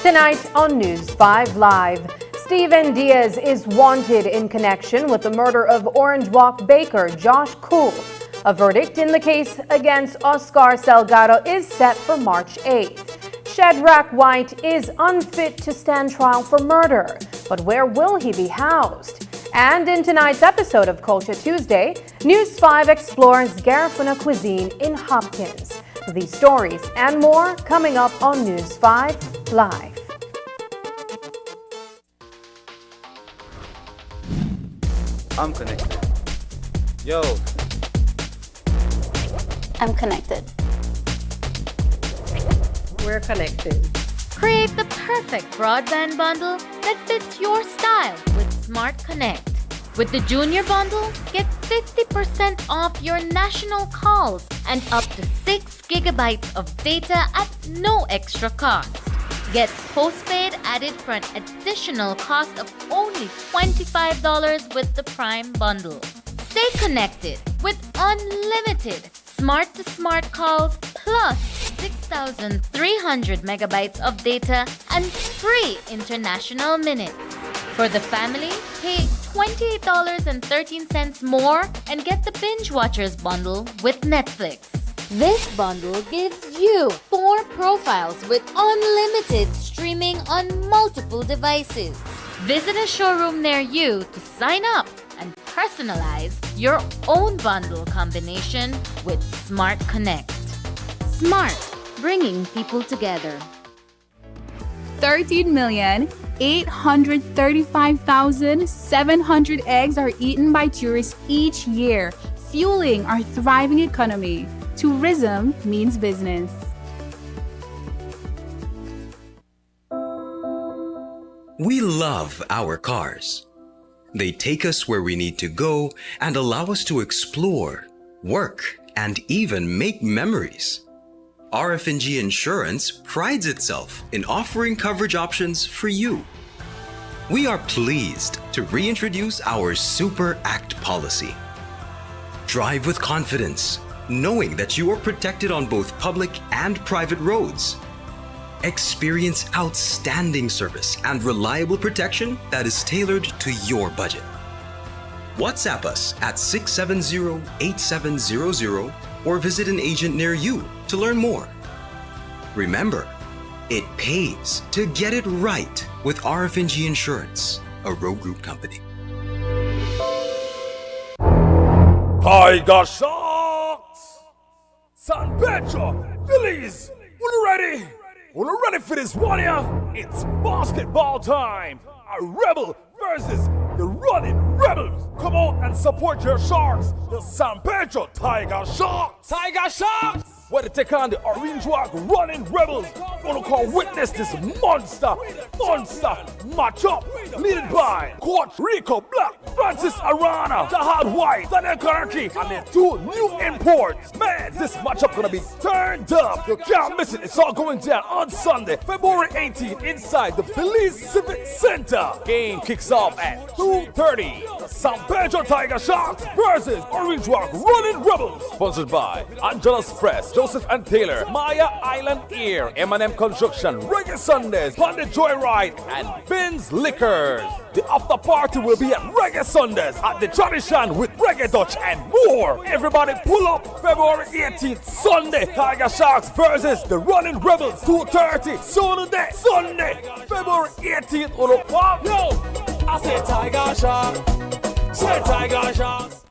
Tonight on News 5 Live, Steven Diaz is wanted in connection with the murder of Orange Walk baker Josh Cool. A verdict in the case against Oscar Salgado is set for March 8th. Shadrach White is unfit to stand trial for murder, but where will he be housed? And in tonight's episode of Culture Tuesday, News 5 explores Garifuna cuisine in Hopkins. These stories and more coming up on News 5 Live. I'm connected. Yo. I'm connected. We're connected. Create the perfect broadband bundle that fits your style with Smart Connect. With the Junior Bundle, get 50% off your national calls and up to 6 gigabytes of data at no extra cost. Get postpaid added for an additional cost of only $25 with the Prime Bundle. Stay connected with unlimited smart-to-smart calls plus 6,300 megabytes of data and free international minutes. For the family, pay $28.13 more and get the Binge Watchers bundle with Netflix. This bundle gives you 4 profiles with unlimited streaming on multiple devices. Visit a showroom near you to sign up and personalize your own bundle combination with Smart Connect. Smart, bringing people together. 13,835,700 eggs are eaten by tourists each year, fueling our thriving economy. Tourism means business. We love our cars. They take us where we need to go and allow us to explore, work, and even make memories. RFNG Insurance prides itself in offering coverage options for you. We are pleased to reintroduce our Super Act policy. Drive with confidence, knowing that you are protected on both public and private roads. Experience outstanding service and reliable protection that is tailored to your budget. WhatsApp us at 670-8700 or visit an agent near you to learn more. Remember, it pays to get it right with RFNG Insurance, a Road Group company. Tiger Sharks! San Pedro, Phillies, you ready? You ready for this one here? It's basketball time! A Rebel versus the Running Rebels! Come out and support your Sharks, the San Pedro Tiger Sharks! Tiger Sharks! Where to take on the Orange Walk Running Rebels. Gonna come witness this monster matchup. Led by Coach Rico Black, Francis Arana, Jahad White, Daniel Karaki, and the two new imports. Man, this matchup gonna be turned up. You can't miss it. It's all going down on Sunday, February 18th, inside the Belize Civic Center. Game kicks off at 2:30. The San Pedro Tiger Sharks versus Orange Walk Running Rebels. Sponsored by Angela's Press, Joseph and Taylor, Maya Island Air, M&M Construction, Reggae Sundays, Bandit Joyride, and Finn's Liquors. The after party will be at Reggae Sundays at the Tradition with Reggae Dutch and more. Everybody pull up February 18th, Sunday. Tiger Sharks versus the Running Rebels, 2:30. Sunday, February 18th. Yo, I said Tiger Sharks. Say Tiger Sharks.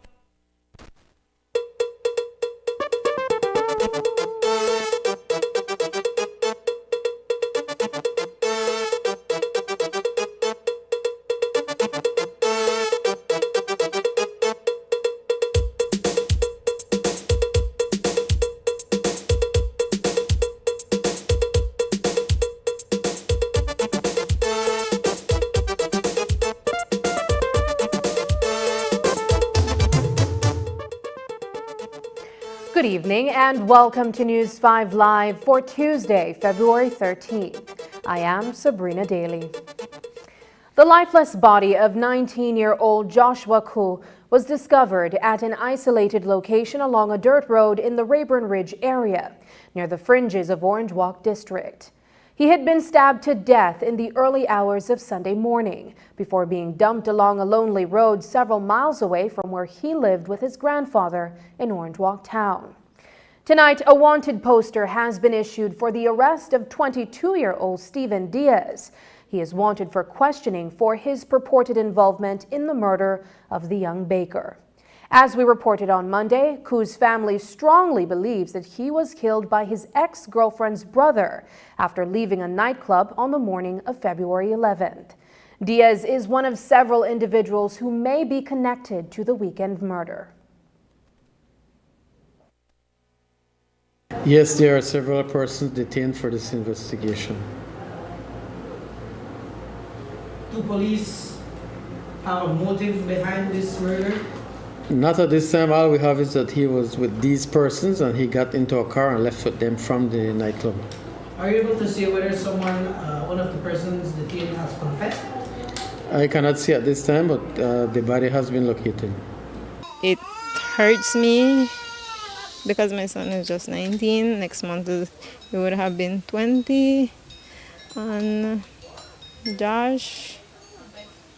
Good evening and welcome to News 5 Live for Tuesday, February 13th. I am Sabrina Daly. The lifeless body of 19-year-old Joshua Koo was discovered at an isolated location along a dirt road in the Rayburn Ridge area, near the fringes of Orange Walk District. He had been stabbed to death in the early hours of Sunday morning before being dumped along a lonely road several miles away from where he lived with his grandfather in Orange Walk Town. Tonight, a wanted poster has been issued for the arrest of 22-year-old Steven Diaz. He is wanted for questioning for his purported involvement in the murder of the young baker. As we reported on Monday, Koo's family strongly believes that he was killed by his ex-girlfriend's brother after leaving a nightclub on the morning of February 11th. Diaz is one of several individuals who may be connected to the weekend murder. Yes, there are several persons detained for this investigation. Do police have a motive behind this murder? Not at this time. All we have is that he was with these persons and he got into a car and left with them from the nightclub. Are you able to say whether one of the persons detained has confessed? I cannot see at this time, but the body has been located. It hurts me because my son is just 19. Next month he would have been 20. And Josh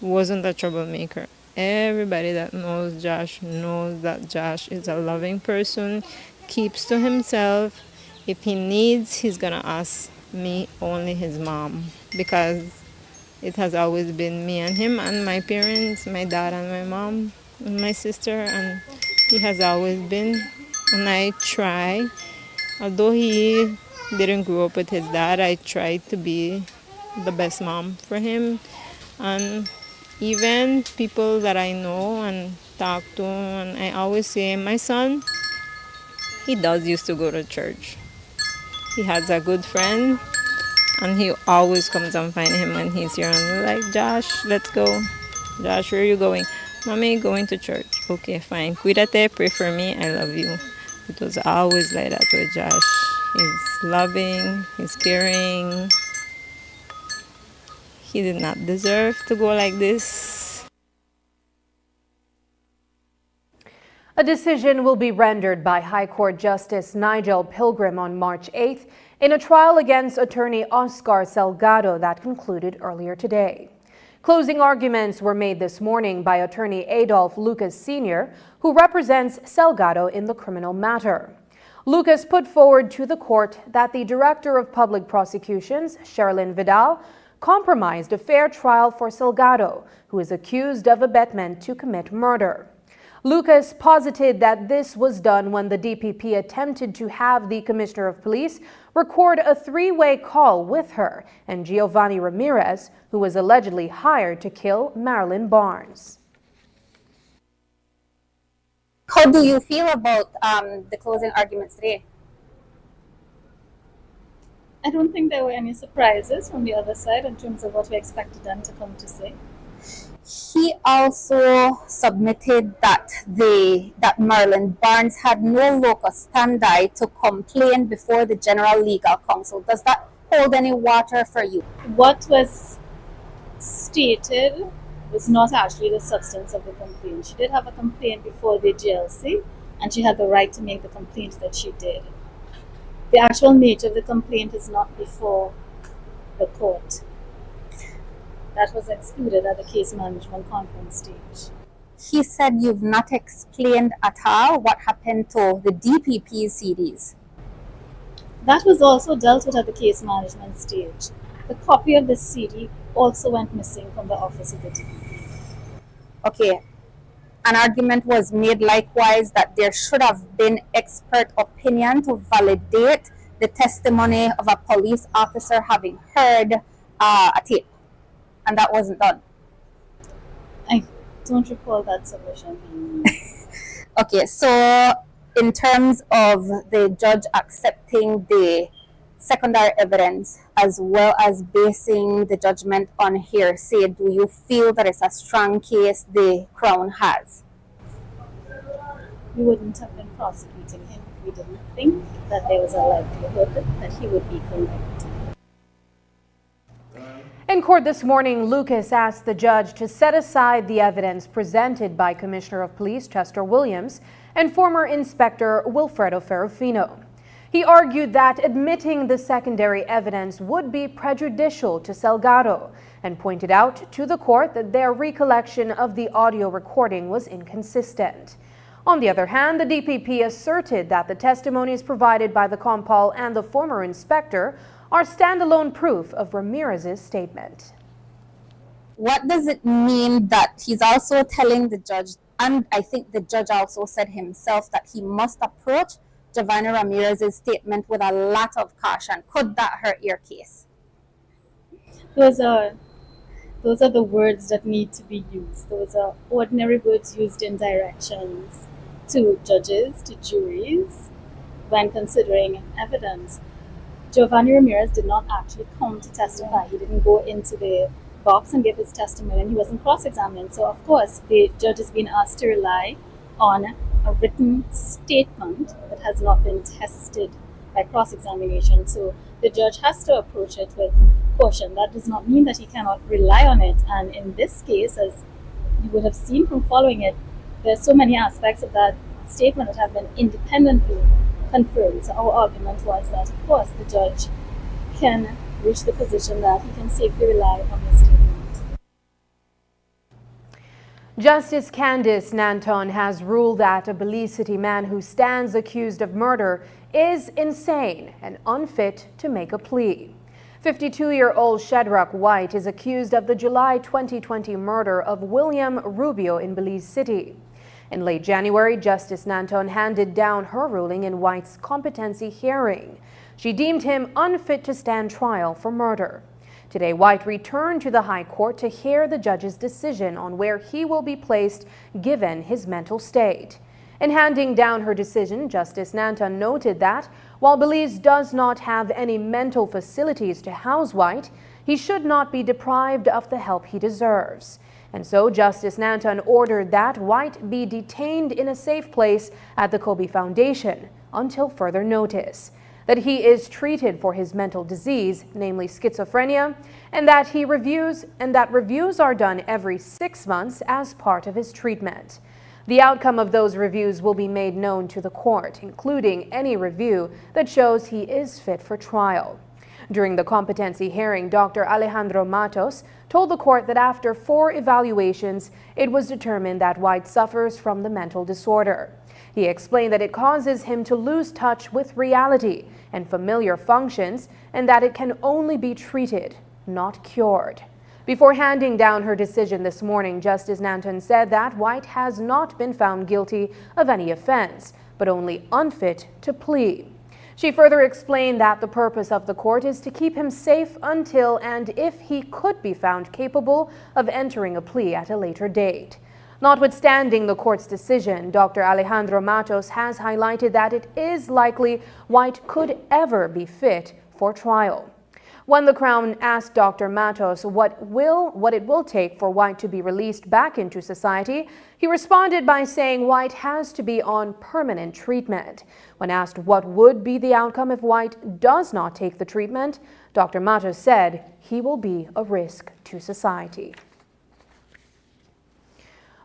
wasn't a troublemaker. Everybody that knows Josh knows that Josh is a loving person, keeps to himself. If he needs, he's gonna ask me, only his mom, because it has always been me and him and my parents, my dad and my mom and my sister, and he has always been. And I try, although he didn't grow up with his dad, I tried to be the best mom for him. And even people that I know and talk to, and I always say, my son, he does used to go to church. He has a good friend, and he always comes and find him when he's here. And they're like, Josh, let's go. Josh, where are you going? Mommy, going to church. Okay, fine. Cuídate, pray for me, I love you. It was always like that with Josh. He's loving, he's caring. He did not deserve to go like this. A decision will be rendered by High Court Justice Nigel Pilgrim on March 8th in a trial against attorney Oscar Salgado that concluded earlier today. Closing arguments were made this morning by attorney Adolph Lucas Sr., who represents Salgado in the criminal matter. Lucas put forward to the court that the Director of Public Prosecutions, Sherilyn Vidal, compromised a fair trial for Salgado, who is accused of abetment to commit murder. Lucas posited that this was done when the DPP attempted to have the Commissioner of Police record a three-way call with her and Giovanni Ramirez, who was allegedly hired to kill Marilyn Barnes. How do you feel about the closing arguments today? I don't think there were any surprises from the other side in terms of what we expected them to come to say. He also submitted that Marilyn Barnes had no locus standi to complain before the General Legal Counsel. Does that hold any water for you? What was stated was not actually the substance of the complaint. She did have a complaint before the GLC, and she had the right to make the complaint that she did. The actual nature of the complaint is not before the court. That was excluded at the case management conference stage. He said you've not explained at all what happened to the DPP CDs. That was also dealt with at the case management stage. The copy of the CD also went missing from the office of the DPP. Okay. An argument was made likewise that there should have been expert opinion to validate the testimony of a police officer having heard a tape. And that wasn't done. I don't recall that submission being made. Okay, so in terms of the judge accepting the secondary evidence as well as basing the judgment on hearsay, do you feel that it's a strong case the Crown has? We wouldn't have been prosecuting him if we didn't think that there was a likelihood that he would be convicted. In court this morning, Lucas asked the judge to set aside the evidence presented by Commissioner of Police Chester Williams and former Inspector Wilfredo Ferrufino. He argued that admitting the secondary evidence would be prejudicial to Salgado and pointed out to the court that their recollection of the audio recording was inconsistent. On the other hand, the DPP asserted that the testimonies provided by the Compol and the former inspector are standalone proof of Ramirez's statement. What does it mean that he's also telling the judge, and I think the judge also said himself, that he must approach Giovanni Ramirez's statement with a lot of caution? Could that hurt your case? Those are the words that need to be used. Those are ordinary words used in directions to judges, to juries, when considering evidence. Giovanni Ramirez did not actually come to testify. He didn't go into the box and give his testimony, and he wasn't cross-examined. So, of course, the judge is being asked to rely on a written statement that has not been tested by cross-examination. So the judge has to approach it with caution. That does not mean that he cannot rely on it. And in this case, as you would have seen from following it, there are so many aspects of that statement that have been independently confirmed. So our argument was that, of course, the judge can reach the position that he can safely rely on the statement. Justice Candice Nanton has ruled that a Belize City man who stands accused of murder is insane and unfit to make a plea. 52-year-old Shadrach White is accused of the July 2020 murder of William Rubio in Belize City. In late January, Justice Nanton handed down her ruling in White's competency hearing. She deemed him unfit to stand trial for murder. Today, White returned to the High Court to hear the judge's decision on where he will be placed given his mental state. In handing down her decision, Justice Nanton noted that while Belize does not have any mental facilities to house White, he should not be deprived of the help he deserves. And so Justice Nanton ordered that White be detained in a safe place at the Kobe Foundation until further notice. that he is treated for his mental disease, namely schizophrenia, and that reviews are done every 6 months as part of his treatment. The outcome of those reviews will be made known to the court, including any review that shows he is fit for trial. During the competency hearing, Dr. Alejandro Matos told the court that after 4 evaluations, it was determined that White suffers from the mental disorder. He explained that it causes him to lose touch with reality and familiar functions, and that it can only be treated, not cured. Before handing down her decision this morning, Justice Nanton said that White has not been found guilty of any offense, but only unfit to plead. She further explained that the purpose of the court is to keep him safe until and if he could be found capable of entering a plea at a later date. Notwithstanding the court's decision, Dr. Alejandro Matos has highlighted that it is likely White could ever be fit for trial. When the Crown asked Dr. Matos what it will take for White to be released back into society, he responded by saying White has to be on permanent treatment. When asked what would be the outcome if White does not take the treatment, Dr. Matos said he will be a risk to society.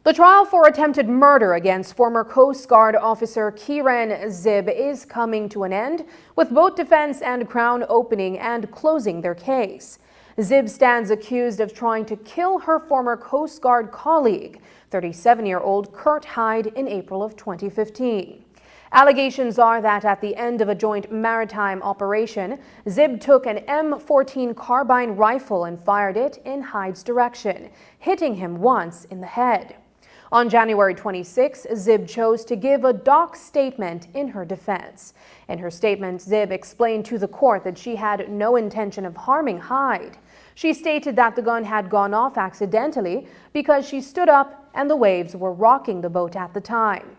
The trial for attempted murder against former Coast Guard officer Kiran Zib is coming to an end, with both defense and Crown opening and closing their case. Zib stands accused of trying to kill her former Coast Guard colleague, 37-year-old Kurt Hyde, in April of 2015. Allegations are that at the end of a joint maritime operation, Zib took an M14 carbine rifle and fired it in Hyde's direction, hitting him once in the head. On January 26, Zib chose to give a doc statement in her defense. In her statement, Zib explained to the court that she had no intention of harming Hyde. She stated that the gun had gone off accidentally because she stood up and the waves were rocking the boat at the time.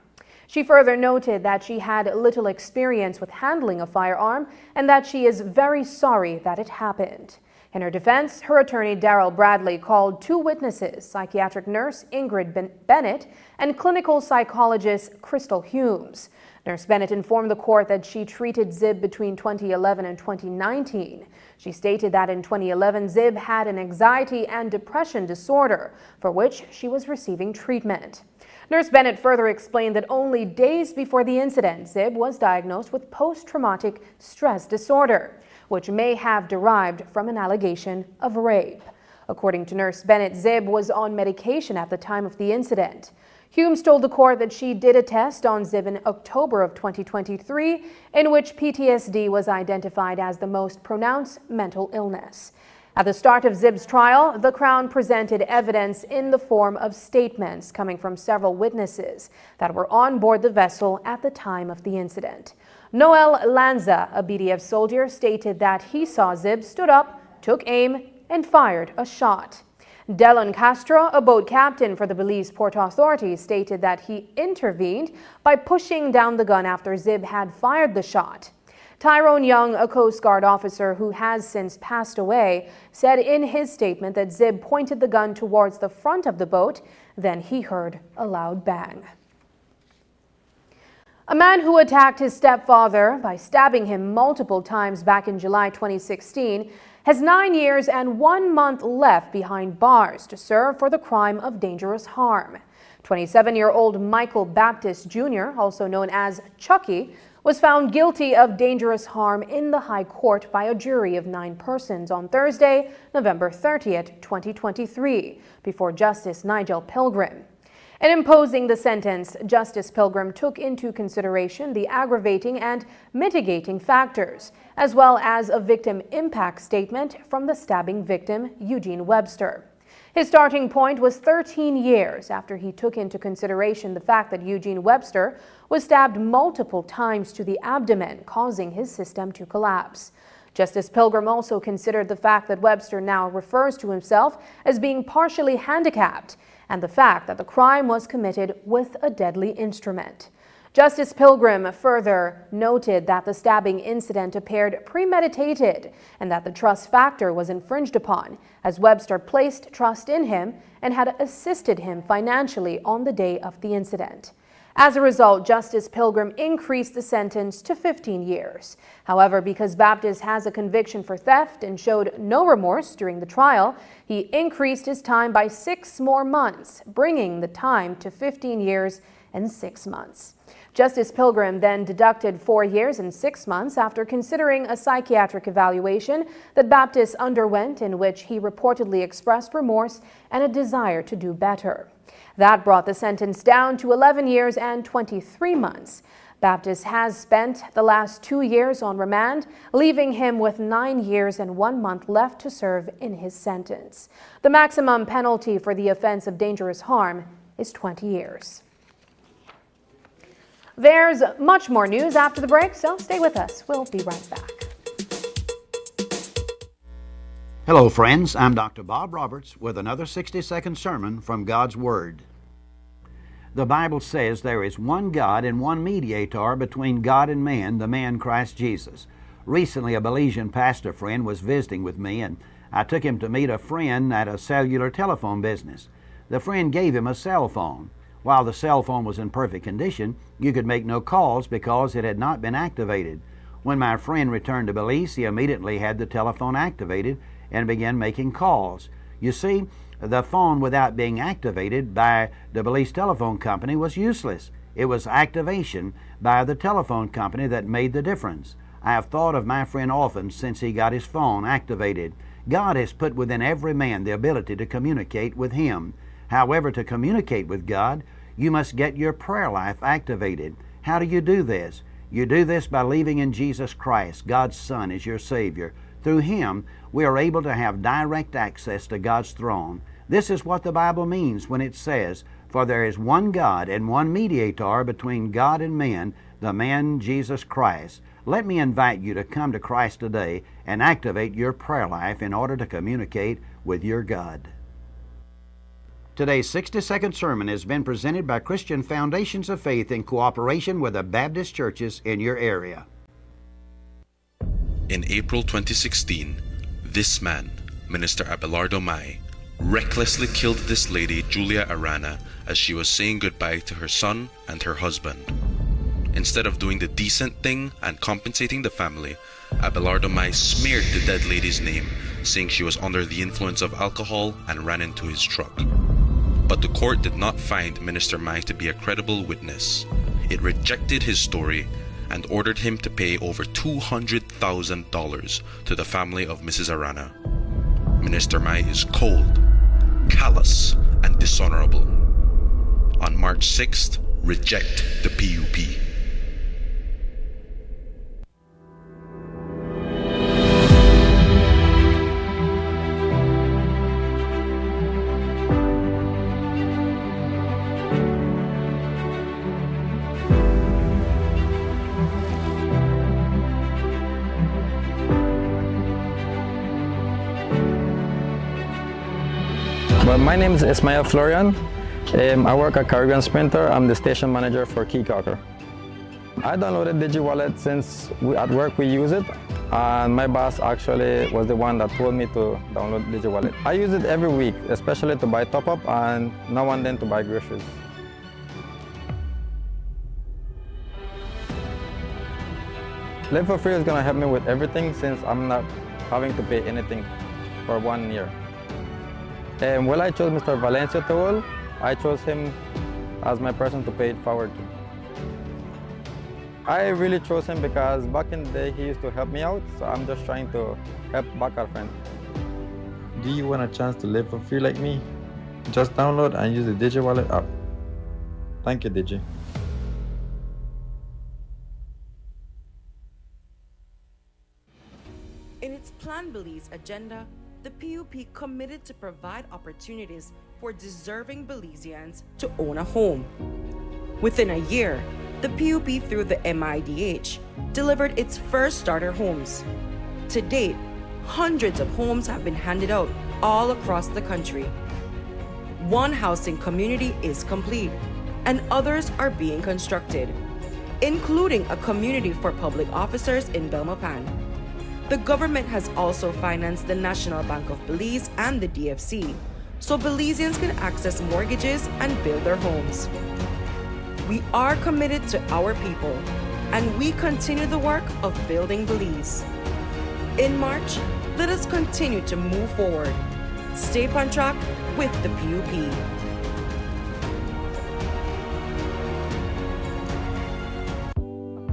She further noted that she had little experience with handling a firearm and that she is very sorry that it happened. In her defense, her attorney Daryl Bradley called 2 witnesses, psychiatric nurse Ingrid Bennett and clinical psychologist Crystal Humes. Nurse Bennett informed the court that she treated Zib between 2011 and 2019. She stated that in 2011, Zib had an anxiety and depression disorder for which she was receiving treatment. Nurse Bennett further explained that only days before the incident, Zib was diagnosed with post-traumatic stress disorder, which may have derived from an allegation of rape. According to Nurse Bennett, Zib was on medication at the time of the incident. Humes told the court that she did a test on Zib in October of 2023, in which PTSD was identified as the most pronounced mental illness. At the start of Zib's trial, the Crown presented evidence in the form of statements coming from several witnesses that were on board the vessel at the time of the incident. Noel Lanza, a BDF soldier, stated that he saw Zib stood up, took aim, and fired a shot. Delon Castro, a boat captain for the Belize Port Authority, stated that he intervened by pushing down the gun after Zib had fired the shot. Tyrone Young, a Coast Guard officer who has since passed away, said in his statement that Zib pointed the gun towards the front of the boat, then he heard a loud bang. A man who attacked his stepfather by stabbing him multiple times back in July 2016 has 9 years and 1 month left behind bars to serve for the crime of dangerous harm. 27-year-old Michael Baptist Jr., also known as Chucky, was found guilty of dangerous harm in the High Court by a jury of 9 persons on Thursday, November 30th, 2023, before Justice Nigel Pilgrim. In imposing the sentence, Justice Pilgrim took into consideration the aggravating and mitigating factors, as well as a victim impact statement from the stabbing victim, Eugene Webster. His starting point was 13 years after he took into consideration the fact that Eugene Webster was stabbed multiple times to the abdomen, causing his system to collapse. Justice Pilgrim also considered the fact that Webster now refers to himself as being partially handicapped, and the fact that the crime was committed with a deadly instrument. Justice Pilgrim further noted that the stabbing incident appeared premeditated and that the trust factor was infringed upon, as Webster placed trust in him and had assisted him financially on the day of the incident. As a result, Justice Pilgrim increased the sentence to 15 years. However, because Baptist has a conviction for theft and showed no remorse during the trial, he increased his time by 6 more months, bringing the time to 15 years and 6 months. Justice Pilgrim then deducted 4 years and 6 months after considering a psychiatric evaluation that Baptist underwent, in which he reportedly expressed remorse and a desire to do better. That brought the sentence down to 11 years and 23 months. Baptist has spent the last 2 years on remand, leaving him with 9 years and 1 month left to serve in his sentence. The maximum penalty for the offense of dangerous harm is 20 years. There's much more news after the break, so stay with us. We'll be right back. Hello, friends. I'm Dr. Bob Roberts with another 60-second sermon from God's Word. The Bible says there is one God and one mediator between God and man, the man Christ Jesus. Recently, a Belizean pastor friend was visiting with me, and I took him to meet a friend at a cellular telephone business. The friend gave him a cell phone. While the cell phone was in perfect condition, you could make no calls because it had not been activated. When my friend returned to Belize, he immediately had the telephone activated and began making calls. You see, the phone without being activated by the Belize Telephone Company was useless. It was activation by the telephone company that made the difference. I have thought of my friend often since he got his phone activated. God has put within every man the ability to communicate with Him. However, to communicate with God, you must get your prayer life activated. How do you do this? You do this by believing in Jesus Christ, God's Son, as your Savior. Through Him, we are able to have direct access to God's throne. This is what the Bible means when it says, "For there is one God and one mediator between God and men, the man Jesus Christ." Let me invite you to come to Christ today and activate your prayer life in order to communicate with your God. Today's 60-second sermon has been presented by Christian Foundations of Faith in cooperation with the Baptist churches in your area. In April 2016, this man, Minister Abelardo Mai, recklessly killed this lady, Julia Arana, as she was saying goodbye to her son and her husband. Instead of doing the decent thing and compensating the family, Abelardo Mai smeared the dead lady's name, saying she was under the influence of alcohol and ran into his truck. But the court did not find Minister Mai to be a credible witness. It rejected his story and ordered him to pay over $200,000 to the family of Mrs. Arana. Minister Mai is cold, callous, and dishonorable. On March 6th, reject the PUP. Well, my name is Ismail Florian. I work at Caribbean Sprinter. I'm the station manager for Keycocker. I downloaded DigiWallet since at work we use it, and my boss actually was the one that told me to download DigiWallet. I use it every week, especially to buy top-up and now and then to buy groceries. Live for Free is going to help me with everything since I'm not having to pay anything for 1 year. Well, I chose Mr. Valencia Tool. I chose him as my person to pay it forward to. I really chose him because back in the day he used to help me out, so I'm just trying to help back our friend. Do you want a chance to live for free like me? Just download and use the DigiWallet app. Thank you, Digi. In its Plan Belize agenda, the PUP committed to provide opportunities for deserving Belizeans to own a home. Within a year, the PUP through the MIDH delivered its first starter homes. To date, hundreds of homes have been handed out all across the country. One housing community is complete, and others are being constructed, including a community for public officers in Belmopan. The government has also financed the National Bank of Belize and the DFC, so Belizeans can access mortgages and build their homes. We are committed to our people, and we continue the work of building Belize. In March, let us continue to move forward. Stay on track with the PUP.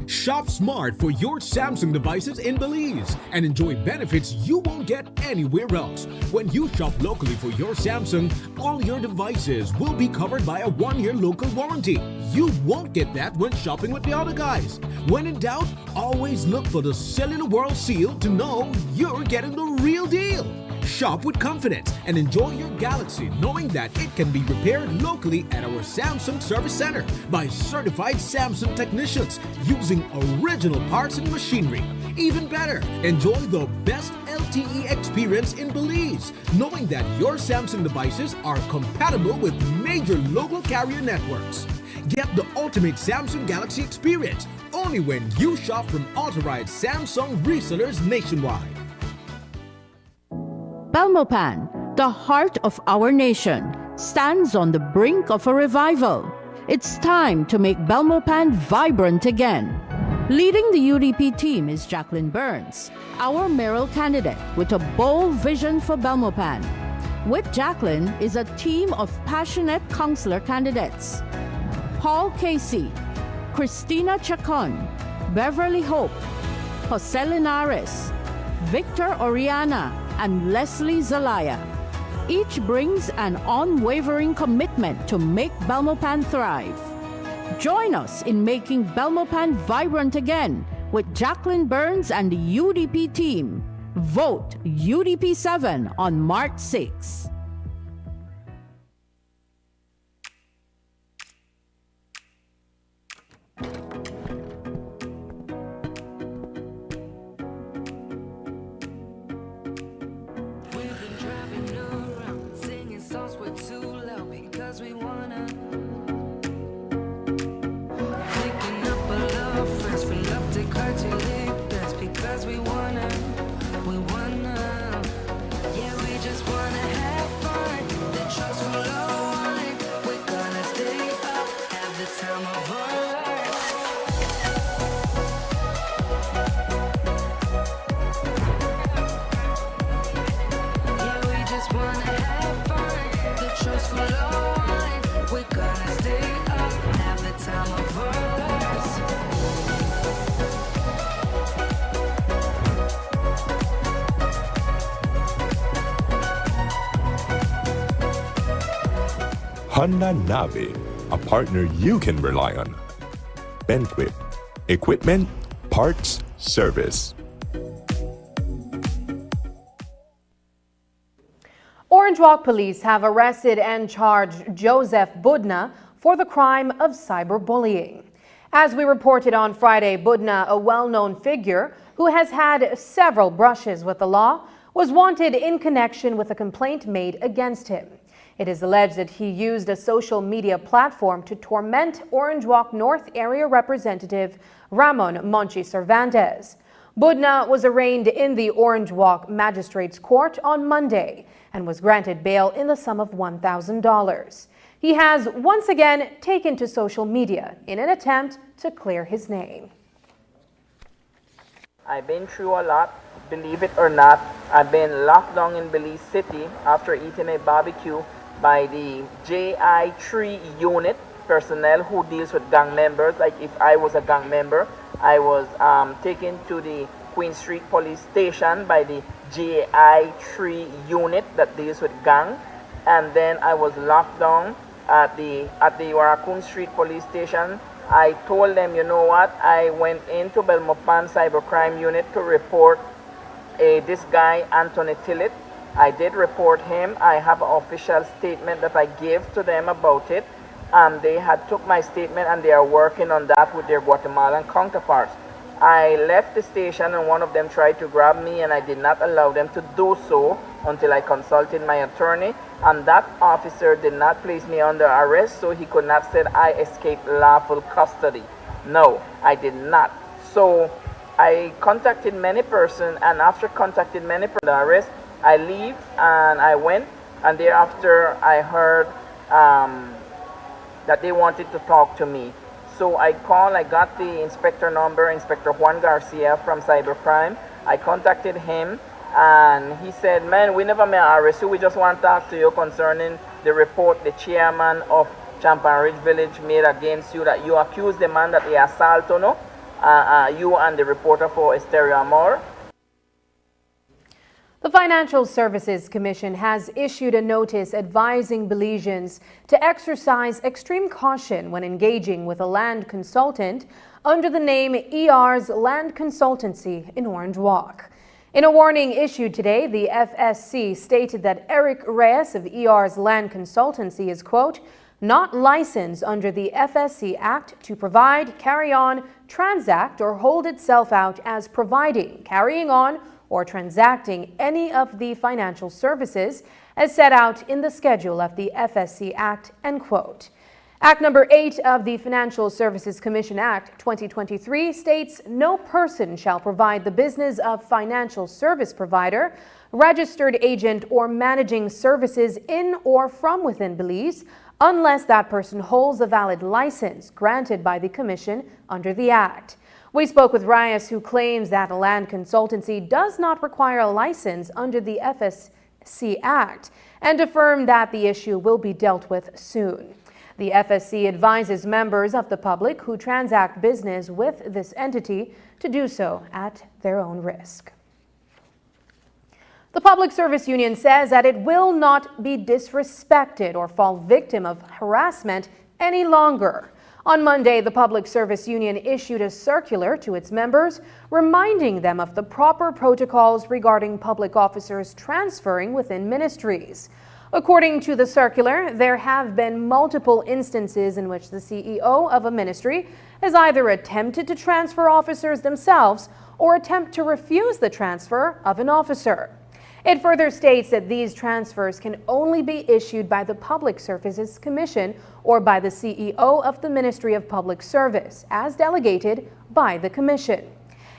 Shop smart for your Samsung devices in Belize and enjoy benefits you won't get anywhere else. When you shop locally for your Samsung, all your devices will be covered by a 1-year local warranty. You won't get that when shopping with the other guys. When in doubt, always look for the Cellular World seal to know you're getting the real deal. Shop with confidence and enjoy your Galaxy knowing that it can be repaired locally at our Samsung Service Center by certified Samsung technicians using original parts and machinery. Even better, enjoy the best LTE experience in Belize, knowing that your Samsung devices are compatible with major local carrier networks. Get the ultimate Samsung Galaxy experience only when you shop from authorized Samsung resellers nationwide. Belmopan, the heart of our nation, stands on the brink of a revival. It's time to make Belmopan vibrant again. Leading the UDP team is Jacqueline Burns, our mayoral candidate with a bold vision for Belmopan. With Jacqueline is a team of passionate councillor candidates: Paul Casey, Christina Chacon, Beverly Hope, Jose Linares, Victor Oriana, and Leslie Zelaya. Each brings an unwavering commitment to make Belmopan thrive. Join us in making Belmopan vibrant again with Jacqueline Burns and the UDP team. Vote UDP 7 on March 6. Honda Navi, a partner you can rely on. Benquip, equipment, parts, service. Orange Walk police have arrested and charged Joseph Budna for the crime of cyberbullying. As we reported on Friday, Budna, a well-known figure who has had several brushes with the law, was wanted in connection with a complaint made against him. It is alleged that he used a social media platform to torment Orange Walk North Area Representative Ramon Monchi Cervantes. Budna was arraigned in the Orange Walk Magistrates Court on Monday and was granted bail in the sum of $1,000. He has once again taken to social media in an attempt to clear his name. I've been through a lot, believe it or not. I've been locked down in Belize City after eating a barbecue by the JI3 unit personnel who deals with gang members. Like if I was a gang member, I was taken to the Queen Street Police Station by the JI3 unit that deals with gang, and then I was locked down at the Raccoon Street Police Station. I told them, you know what, I went into Belmopan Cybercrime Unit to report this guy Anthony Tillett. I did report him. I have an official statement that I gave to them about it. They had took my statement and they are working on that with their Guatemalan counterparts. I left the station and one of them tried to grab me and I did not allow them to do so until I consulted my attorney, and that officer did not place me under arrest, so he could not say I escaped lawful custody. No, I did not. So I contacted many persons, and after contacting many persons, the arrest, I leave and I went, and thereafter I heard that they wanted to talk to me. So I got the inspector number, Inspector Juan Garcia from Cybercrime. I contacted him and he said, man, we never may arrest you. We just want to talk to you concerning the report the chairman of Champan Ridge Village made against you, that you accused the man that he assaulted you and the reporter for Estéreo Amor. The Financial Services Commission has issued a notice advising Belizeans to exercise extreme caution when engaging with a land consultant under the name ER's Land Consultancy in Orange Walk. In a warning issued today, the FSC stated that Eric Reyes of ER's Land Consultancy is, quote, not licensed under the FSC Act to provide, carry on, transact, or hold itself out as providing, carrying on, or transacting any of the financial services as set out in the schedule of the FSC Act, end quote. Act number 8 of the Financial Services Commission Act 2023 states no person shall provide the business of financial service provider, registered agent, or managing services in or from within Belize unless that person holds a valid license granted by the Commission under the Act. We spoke with Reyes, who claims that a land consultancy does not require a license under the FSC Act, and affirmed that the issue will be dealt with soon. The FSC advises members of the public who transact business with this entity to do so at their own risk. The Public Service Union says that it will not be disrespected or fall victim of harassment any longer. On Monday, the Public Service Union issued a circular to its members, reminding them of the proper protocols regarding public officers transferring within ministries. According to the circular, there have been multiple instances in which the CEO of a ministry has either attempted to transfer officers themselves or attempt to refuse the transfer of an officer. It further states that these transfers can only be issued by the Public Services Commission or by the CEO of the Ministry of Public Service, as delegated by the Commission.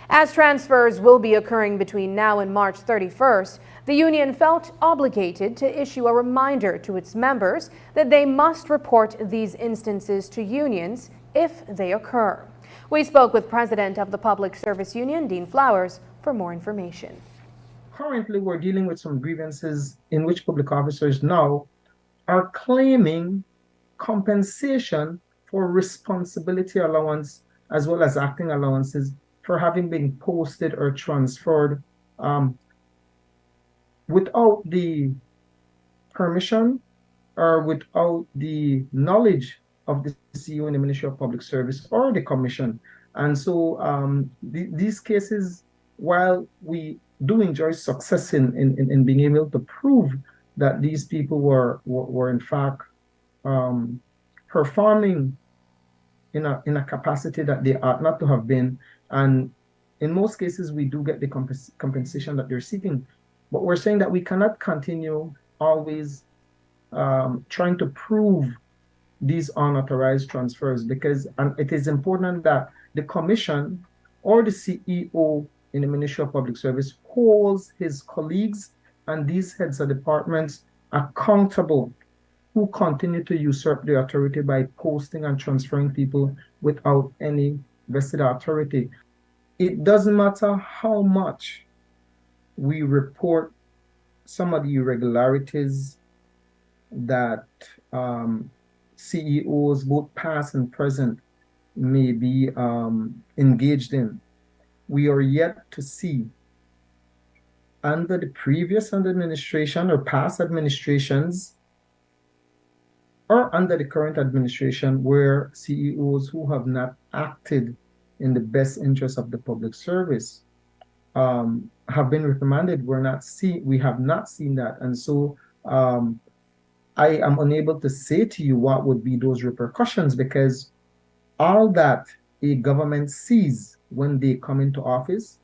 As transfers will be occurring between now and March 31st, the union felt obligated to issue a reminder to its members that they must report these instances to unions if they occur. We spoke with President of the Public Service Union, Dean Flowers, for more information. Currently, we're dealing with some grievances in which public officers now are claiming compensation for responsibility allowance as well as acting allowances for having been posted or transferred without the permission or without the knowledge of the CEO in the Ministry of Public Service or the Commission. And so these cases, while we do enjoy success in being able to prove that these people were in fact performing in a capacity that they ought not to have been, and in most cases we do get the compensation that they're seeking, but we're saying that we cannot continue always trying to prove these unauthorized transfers, because it is important that the Commission or the CEO in the Ministry of Public Service holds his colleagues and these heads of departments accountable who continue to usurp the authority by posting and transferring people without any vested authority. It doesn't matter how much we report some of the irregularities that CEOs, both past and present, may be engaged in. We are yet to see under the previous administration or past administrations or under the current administration where CEOs who have not acted in the best interest of the public service have been reprimanded. We have not seen that. And so I am unable to say to you what would be those repercussions, because all that a government sees when they come into office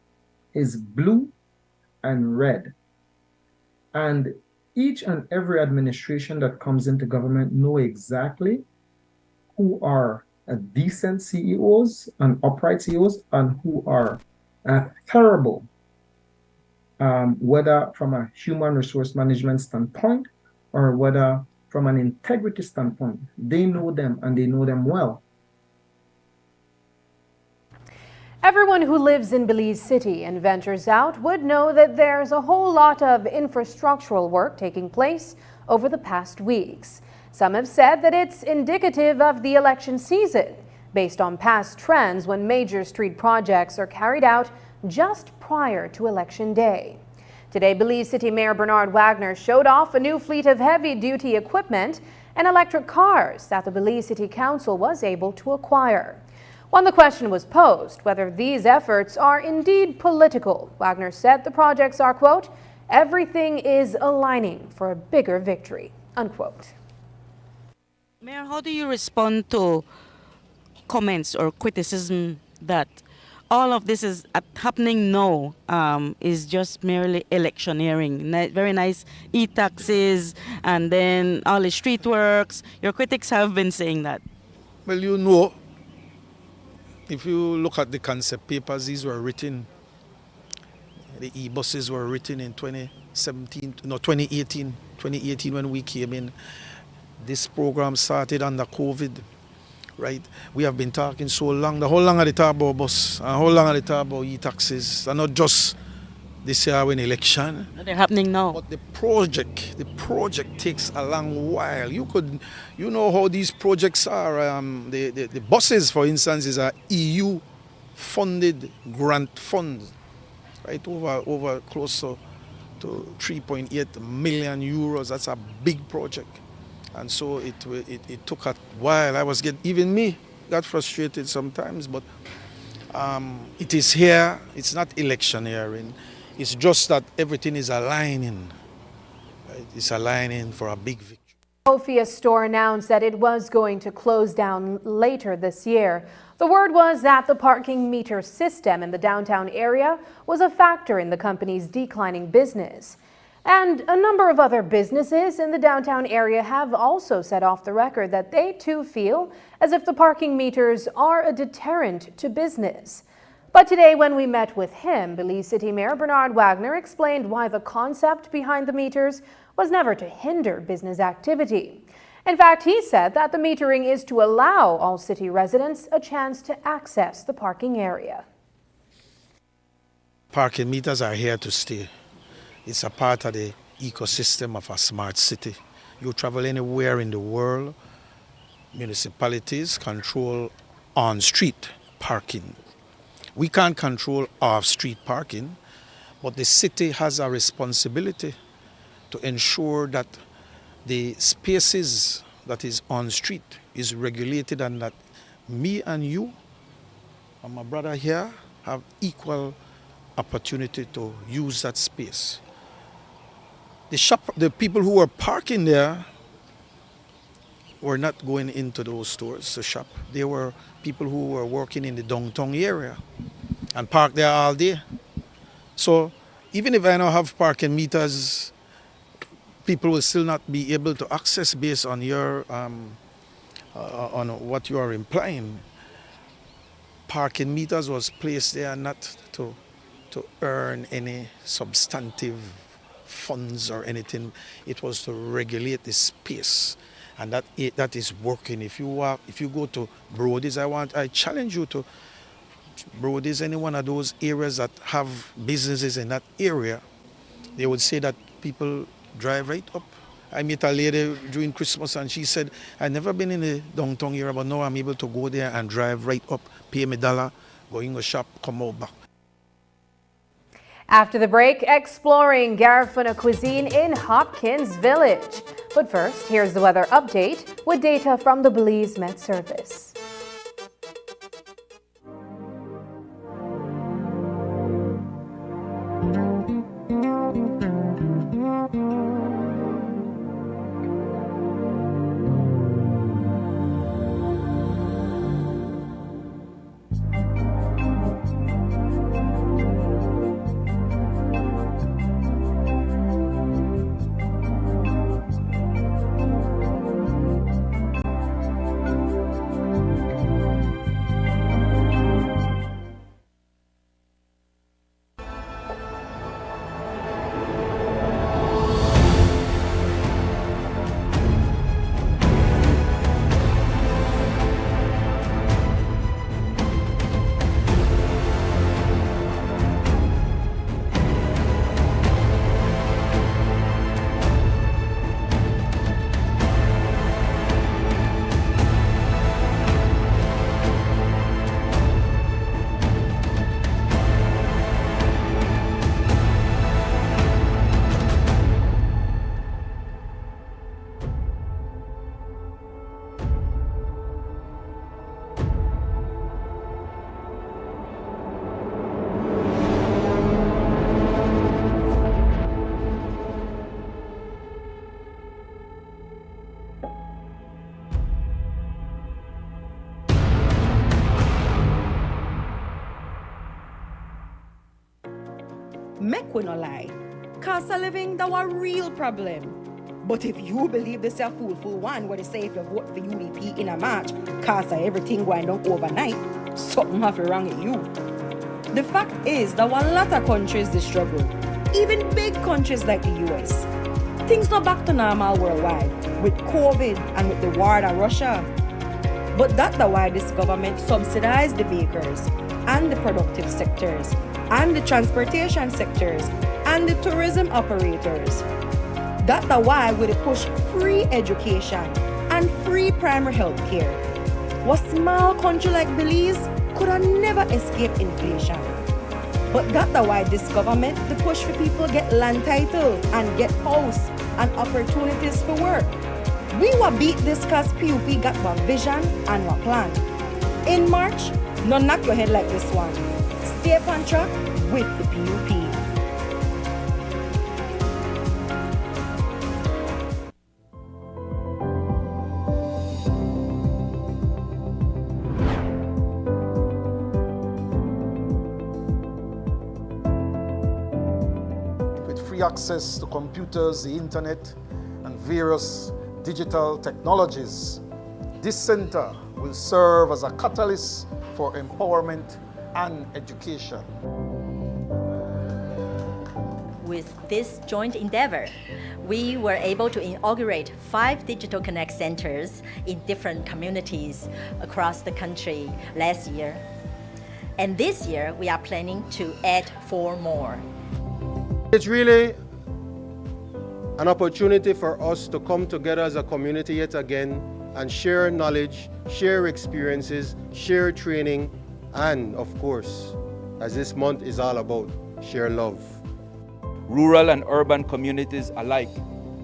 is blue and red. And each and every administration that comes into government know exactly who are decent CEOs and upright CEOs and who are terrible, whether from a human resource management standpoint or whether from an integrity standpoint. They know them and they know them well. Everyone who lives in Belize City and ventures out would know that there's a whole lot of infrastructural work taking place over the past weeks. Some have said that it's indicative of the election season, based on past trends when major street projects are carried out just prior to Election Day. Today, Belize City Mayor Bernard Wagner showed off a new fleet of heavy-duty equipment and electric cars that the Belize City Council was able to acquire. When the question was posed whether these efforts are indeed political, Wagner said the projects are, quote, everything is aligning for a bigger victory, unquote. Mayor, how do you respond to comments or criticism that all of this is happening now is just merely electioneering? Very nice e-taxes and then all the street works. Your critics have been saying that. Well, you know, if you look at the concept papers, these were written, the e-buses were written in 2018 when we came in. This program started under COVID, right? We have been talking so long. The whole long of the talk about bus, and whole long of the talk about e-taxes, and not just this year when election. They're happening now. But the project takes a long while. You know how these projects are. The buses, for instance, is a EU-funded grant fund, right? Over close to 3.8 million euros. That's a big project. And so it took a while. Even me got frustrated sometimes, but it is here. It's not electioneering. It's just that everything is aligning. Right? It's aligning for a big victory. Sophia store announced that it was going to close down later this year. The word was that the parking meter system in the downtown area was a factor in the company's declining business. And a number of other businesses in the downtown area have also said off the record that they too feel as if the parking meters are a deterrent to business. But today, when we met with him, Belize City Mayor Bernard Wagner explained why the concept behind the meters was never to hinder business activity. In fact, he said that the metering is to allow all city residents a chance to access the parking area. Parking meters are here to stay. It's a part of the ecosystem of a smart city. You travel anywhere in the world, municipalities control on-street parking. We can't control off-street parking, but the city has a responsibility to ensure that the spaces that is on-street is regulated and that me and you and my brother here have equal opportunity to use that space. The people who were parking there were not going into those stores to shop. They were people who were working in the downtown area and parked there all day. So even if I don't have parking meters, people will still not be able to access based on your on what you are implying. Parking meters was placed there not to earn any substantive funds or anything. It was to regulate the space, and that is working. If you go to Brody's, I challenge you to Brody's, any one of those areas that have businesses in that area, they would say that people drive right up. I met a lady during Christmas and she said, I've never been in the downtown area, but now I'm able to go there and drive right up, pay me $1, go in a shop, come out back. After the break, exploring Garifuna cuisine in Hopkins Village. But first, here's the weather update with data from the Belize Met Service. we no lie. Cost of living, that was a real problem. But if you believe this a fool one, what they say if you vote for UDP in a March, cost of everything going down overnight, something have to wrong with you. The fact is that a lot of countries they struggle, even big countries like the US. Things not back to normal worldwide with COVID and with the war in Russia. But that's why this government subsidized the bakers and the productive sectors and the transportation sectors and the tourism operators. That's why we push free education and free primary health care. What small country like Belize could have never escaped inflation. But that's why this government the push for people get land title and get house and opportunities for work. We will beat this cause PUP got one vision and one plan. In March, no knock your head like this one. Stay on track with the PUP. Access to computers, the internet, and various digital technologies. This center will serve as a catalyst for empowerment and education. With this joint endeavor, we were able to inaugurate 5 Digital Connect centers in different communities across the country last year. And this year, we are planning to add 4 more. It's really an opportunity for us to come together as a community yet again and share knowledge, share experiences, share training, and of course, as this month is all about, share love. Rural and urban communities alike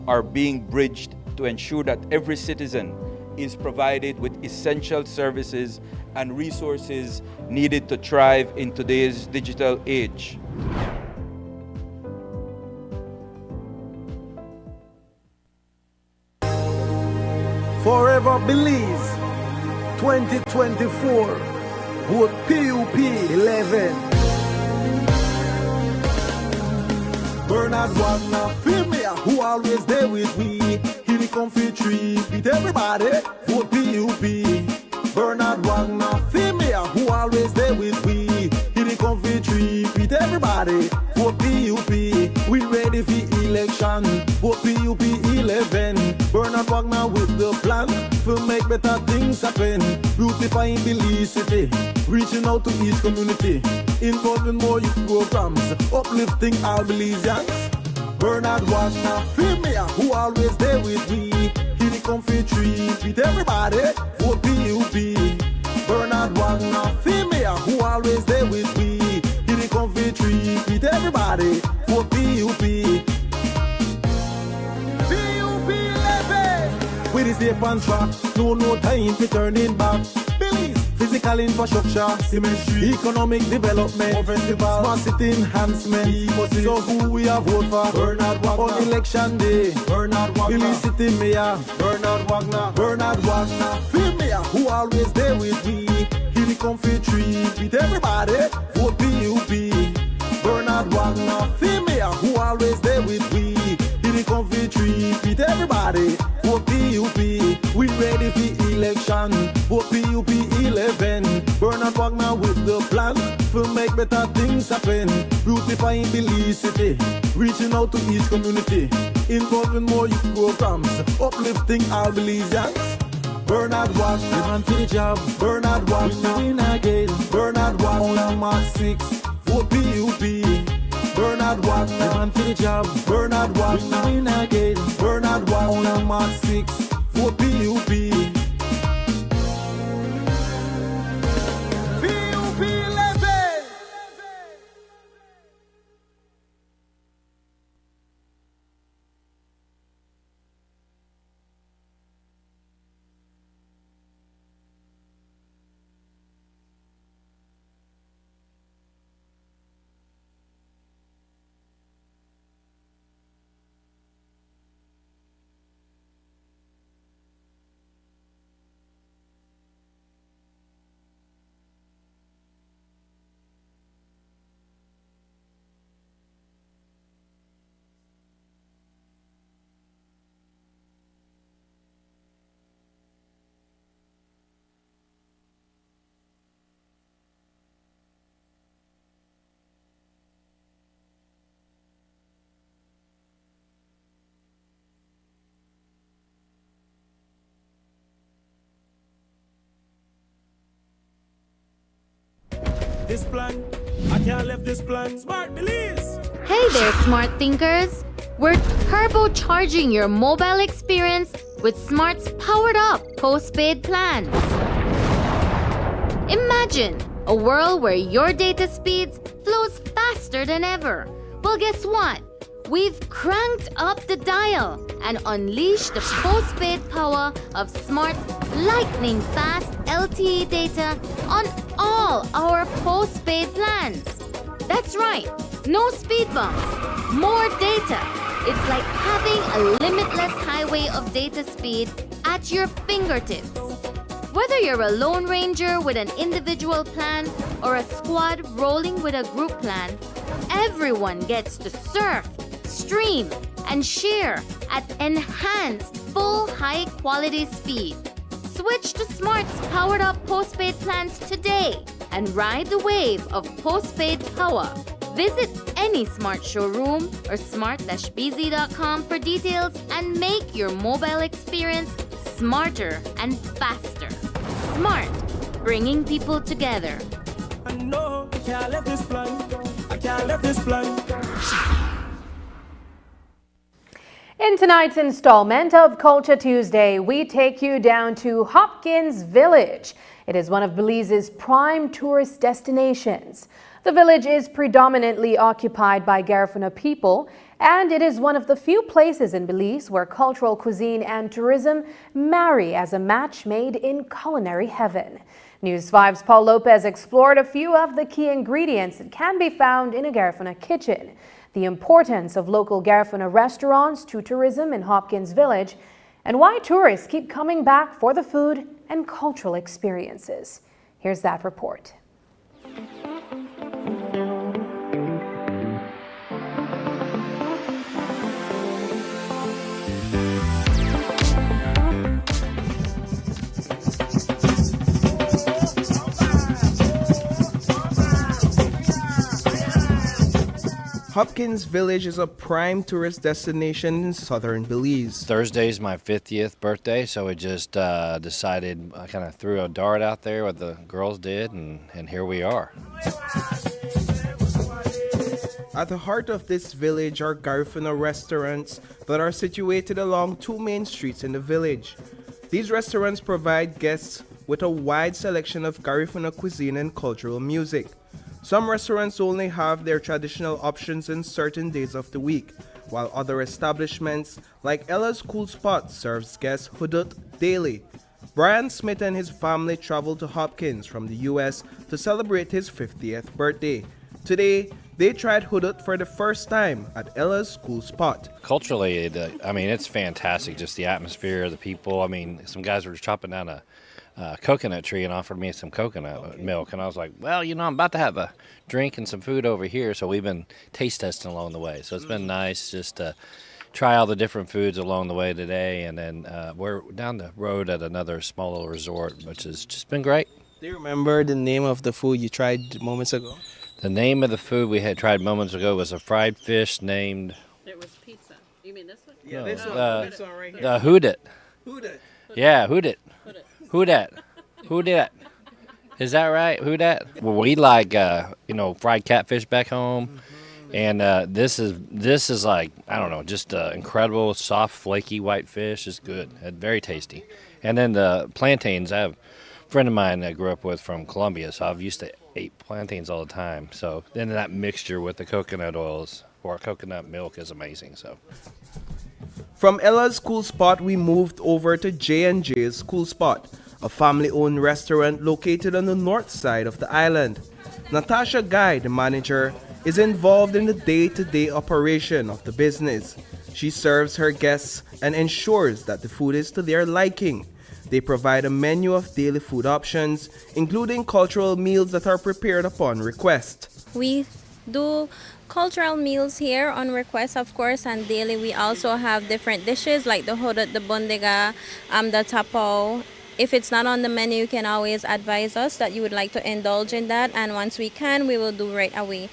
are being bridged to ensure that every citizen is provided with essential services and resources needed to thrive in today's digital age. Forever Belize 2024, vote PUP 11. Bernard Wagner, Premier, who always there with me. He the comfy tree, with everybody, vote PUP. Bernard Wagner, Premier, who always there with me. He the comfy tree, with everybody, vote PUP. We ready for election, vote PUP 11. Bernard Wagner with the plan to make better things happen. Beautifying Belize City, reaching out to each community, involving more youth programs, uplifting all Belizeans. Bernard Wagner, Premier, who always there with me. He the comfy tree, with everybody, vote PUP. Bernard Wagner, Premier, who always there with me. He the comfy tree, with everybody, vote PUP. With this step on track, no time for turning back. Belize, physical infrastructure, symmetry, economic development, more festival, smart city enhancement. So who we have vote for? Bernard Wagner. On election day, Bernard Wagner. Belize City Mayor, Bernard Wagner. Bernard Wagner, Premier, who always there with me. He the comfy tree, with everybody, vote PUP. Bernard Wagner, Premier, who always there with me. He the comfy tree, with everybody, vote PUP. We ready for election, vote PUP 11. Bernard Wagner with the plan to make better things happen. Beautifying Belize City, reaching out to each community, involving more youth programs, uplifting all Belizeans. Bernard Wagner, the man for the job. Bernard Wagner, win again. Bernard Wagner, on March 6, vote PUP. Bernard Wagner, the man for the job. Bernard Wagner, win again. Bernard Wagner, on March 6, vote PUP. PUP 11. this plan. I can't left this plan. Smart Belize. Hey there, smart thinkers! We're turbocharging your mobile experience with Smart's powered-up postpaid plans. Imagine a world where your data speeds flows faster than ever. Well, guess what? We've cranked up the dial and unleashed the postpaid power of Smart's lightning-fast LTE data on all our postpaid plans. That's right, no speed bumps, more data. It's like having a limitless highway of data speed at your fingertips. Whether you're a lone ranger with an individual plan or a squad rolling with a group plan, everyone gets to surf, stream, and share at enhanced full high-quality speed. Switch to Smart's powered-up postpaid plans today and ride the wave of postpaid power. Visit any Smart showroom or smart-bz.com for details and make your mobile experience smarter and faster. Smart, bringing people together. I know I can't left this plan. I can't left this plan. In tonight's installment of Culture Tuesday, we take you down to Hopkins Village. It is one of Belize's prime tourist destinations. The village is predominantly occupied by Garifuna people, and it is one of the few places in Belize where cultural cuisine and tourism marry as a match made in culinary heaven. News 5's Paul Lopez explored a few of the key ingredients that can be found in a Garifuna kitchen, the importance of local Garifuna restaurants to tourism in Hopkins Village, and why tourists keep coming back for the food and cultural experiences. Here's that report. Hopkins Village is a prime tourist destination in southern Belize. Thursday's my 50th birthday, so we just decided, I kind of threw a dart out there, what the girls did, and here we are. At the heart of this village are Garifuna restaurants that are situated along two main streets in the village. These restaurants provide guests with a wide selection of Garifuna cuisine and cultural music. Some restaurants only have their traditional options in certain days of the week, while other establishments like Ella's Cool Spot serves guests hudut daily. Brian Smith and his family traveled to Hopkins from the US to celebrate his 50th birthday. Today, they tried hudut for the first time at Ella's Cool Spot. Culturally, it's fantastic, just the atmosphere, the people. Some guys were chopping down a coconut tree and offered me some coconut milk, and I was like, well, I'm about to have a drink and some food over here, so we've been taste testing along the way. So it's been nice just to try all the different foods along the way today, and then we're down the road at another small little resort, which has just been great. Do you remember the name of the food you tried moments ago? The name of the food we had tried moments ago was a fried fish named... It was pizza. You mean this one? Yeah, no, this one right here. The hudut. Hudut. Yeah, hudut. Who dat? Is that right? Who dat? Well, we like fried catfish back home, and this is like, I don't know, just incredible soft flaky white fish. It's good, very tasty. And then the plantains. I have a friend of mine that I grew up with from Colombia, so I've used to eat plantains all the time. So then that mixture with the coconut oils or coconut milk is amazing. So. From Ella's Cool Spot, we moved over to J&J's Cool Spot, a family-owned restaurant located on the north side of the island. Natasha Guy, the manager, is involved in the day-to-day operation of the business. She serves her guests and ensures that the food is to their liking. They provide a menu of daily food options, including cultural meals that are prepared upon request. We do cultural meals here on request, of course, and daily we also have different dishes like the hudut, the bundega, the tapao. If it's not on the menu, you can always advise us that you would like to indulge in that, and once we can, we will do right away.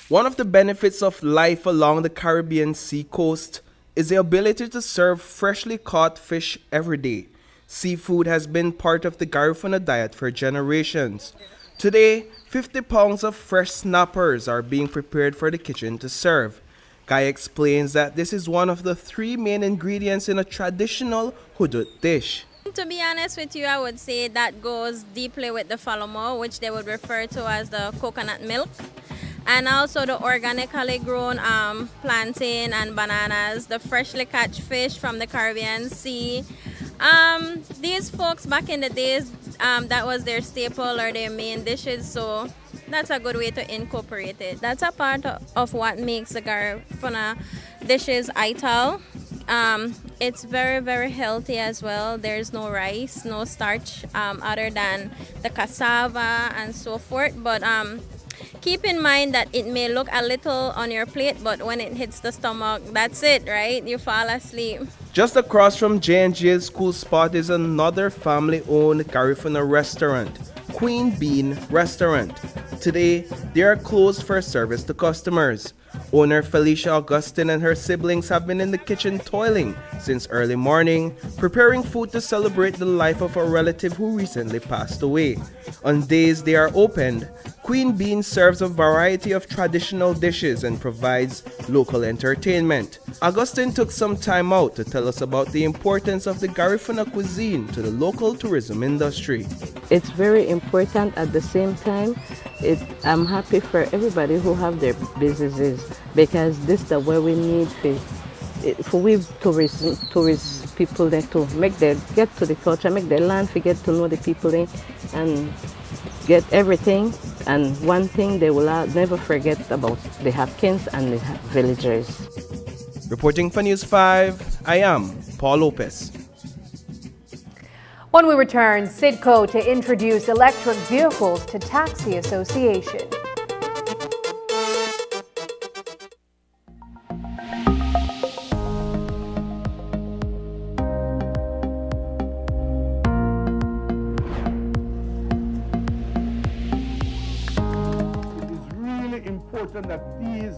One of the benefits of life along the Caribbean sea coast is the ability to serve freshly caught fish every day. Seafood has been part of the Garifuna diet for generations. Today, 50 pounds of fresh snappers are being prepared for the kitchen to serve. Guy explains that this is one of the 3 main ingredients in a traditional hudut dish. To be honest with you, I would say that goes deeply with the falomo, which they would refer to as the coconut milk, and also the organically grown plantain and bananas, the freshly catch fish from the Caribbean Sea. These folks back in the days, that was their staple or their main dishes, so that's a good way to incorporate it. That's a part of what makes the Garifuna dishes ital. It's very, very healthy as well. There's no rice, no starch other than the cassava and so forth. But keep in mind that it may look a little on your plate, but when it hits the stomach, that's it, right? You fall asleep. Just across from J&J's school spot is another family-owned Garifuna restaurant, Queen Bean Restaurant. Today, they are closed for service to customers. Owner Felicia Augustine and her siblings have been in the kitchen toiling since early morning, preparing food to celebrate the life of a relative who recently passed away. On days they are opened, Queen Bean serves a variety of traditional dishes and provides local entertainment. Augustine took some time out to tell us about the importance of the Garifuna cuisine to the local tourism industry. It's very important. At the same time, I'm happy for everybody who have their businesses, because this is the way we need for we tourist people there to get to the culture, make their land, get to know the people there, and get everything. And one thing they will never forget about the Hopkins and the villagers. Reporting for News 5, I am Paul Lopez. When we return, Sidco to introduce electric vehicles to Taxi Association.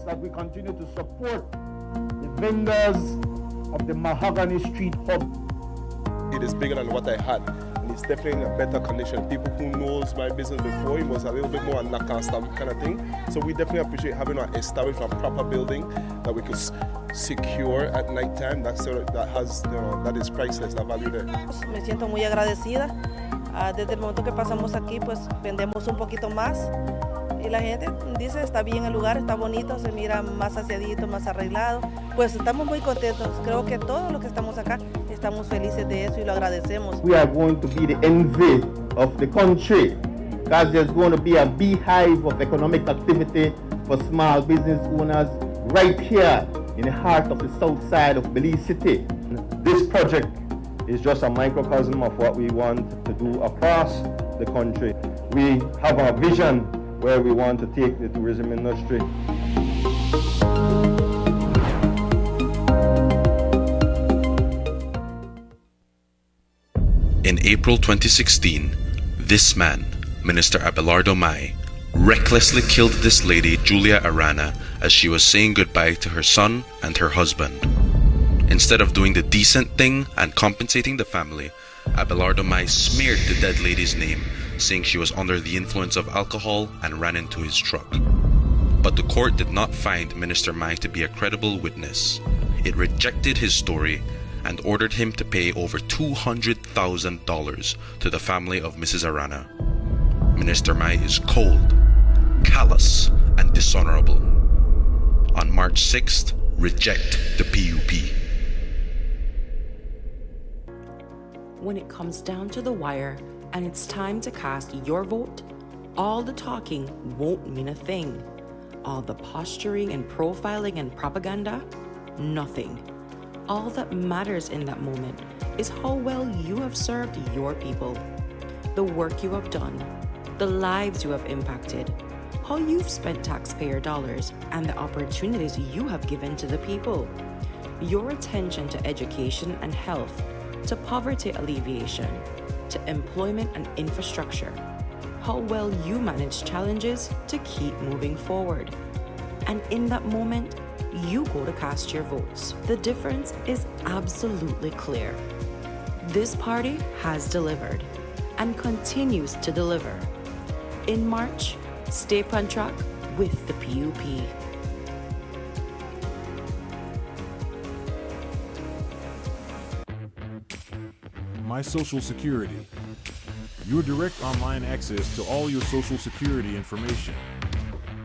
That we continue to support the vendors of the Mahogany Street Hub. It is bigger than what I had, and it's definitely in a better condition. People who knows my business before, it was a little bit more a knock and stamp kind of thing. So we definitely appreciate having an established and proper building that we could secure at night time. That has, that is priceless, that value there. Me siento muy agradecida. Desde el momento que pasamos aquí, pues vendemos un poquito más. Y la gente dice, está bien el lugar, está bonito, se mira más aseadito, más arreglado. Pues estamos muy contentos. Creo que todos los que estamos acá estamos felices de eso y lo agradecemos. We are going to be the envy of the country, because there's going to be a beehive of economic activity for small business owners right here in the heart of the south side of Belize City. This project is just a microcosm of what we want to do across the country. We have a vision where we want to take the tourism industry. In April 2016, this man, Minister Abelardo Mai, recklessly killed this lady, Julia Arana, as she was saying goodbye to her son and her husband. Instead of doing the decent thing and compensating the family, Abelardo Mai smeared the dead lady's name, saying she was under the influence of alcohol and ran into his truck. But the court did not find Minister Mai to be a credible witness. It rejected his story and ordered him to pay over $200,000 to the family of Mrs. Arana. Minister Mai is cold, callous, and dishonorable. On March 6th, reject the PUP. When it comes down to the wire and it's time to cast your vote, all the talking won't mean a thing. All the posturing and profiling and propaganda, nothing. All that matters in that moment is how well you have served your people, the work you have done, the lives you have impacted, how you've spent taxpayer dollars, and the opportunities you have given to the people. Your attention to education and health, to poverty alleviation, to employment and infrastructure, how well you manage challenges to keep moving forward. And in that moment, you go to cast your votes. The difference is absolutely clear. This party has delivered and continues to deliver. in March? Stay on track with the PUP. My Social Security. Your direct online access to all your Social Security information.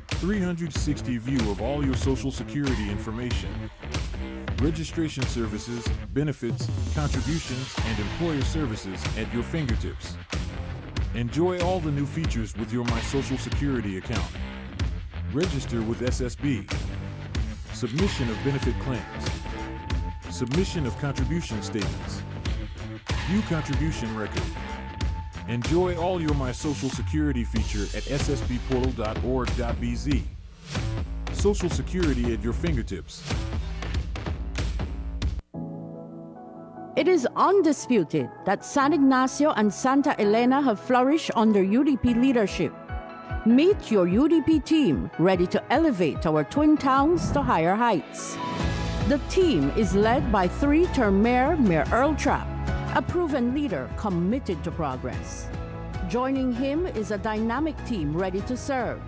360 view of all your Social Security information. Registration services, benefits, contributions, and employer services at your fingertips. Enjoy all the new features with your My Social Security account. Register with SSB. Submission of benefit claims. Submission of contribution statements. View contribution record. Enjoy all your My Social Security feature at ssbportal.org.bz. Social Security at your fingertips. It is undisputed that San Ignacio and Santa Elena have flourished under UDP leadership. Meet your UDP team ready to elevate our twin towns to higher heights. The team is led by three-term Mayor Earl Trapp, a proven leader committed to progress. Joining him is a dynamic team ready to serve.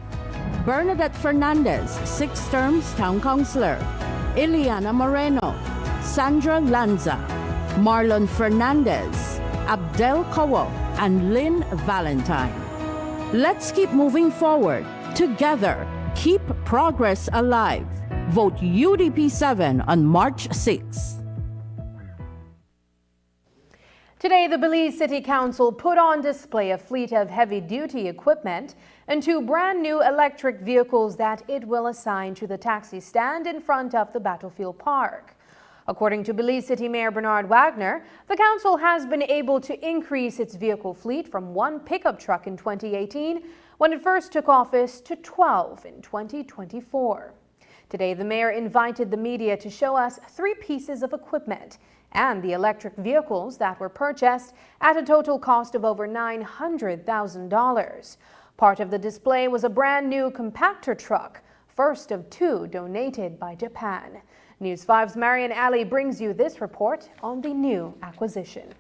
Bernadette Fernandez, 6 terms Town Councilor. Ileana Moreno, Sandra Lanza, Marlon Fernandez, Abdel Kawo, and Lynn Valentine. Let's keep moving forward. Together, keep progress alive. Vote UDP 7 on March 6. Today, the Belize City Council put on display a fleet of heavy-duty equipment and 2 brand-new electric vehicles that it will assign to the taxi stand in front of the Battlefield Park. According to Belize City Mayor Bernard Wagner, the council has been able to increase its vehicle fleet from 1 pickup truck in 2018, when it first took office, to 12 in 2024. Today, the mayor invited the media to show us 3 pieces of equipment and the electric vehicles that were purchased at a total cost of over $900,000. Part of the display was a brand new compactor truck, first of 2 donated by Japan. News 5's Marian Ali brings you this report on the new acquisition.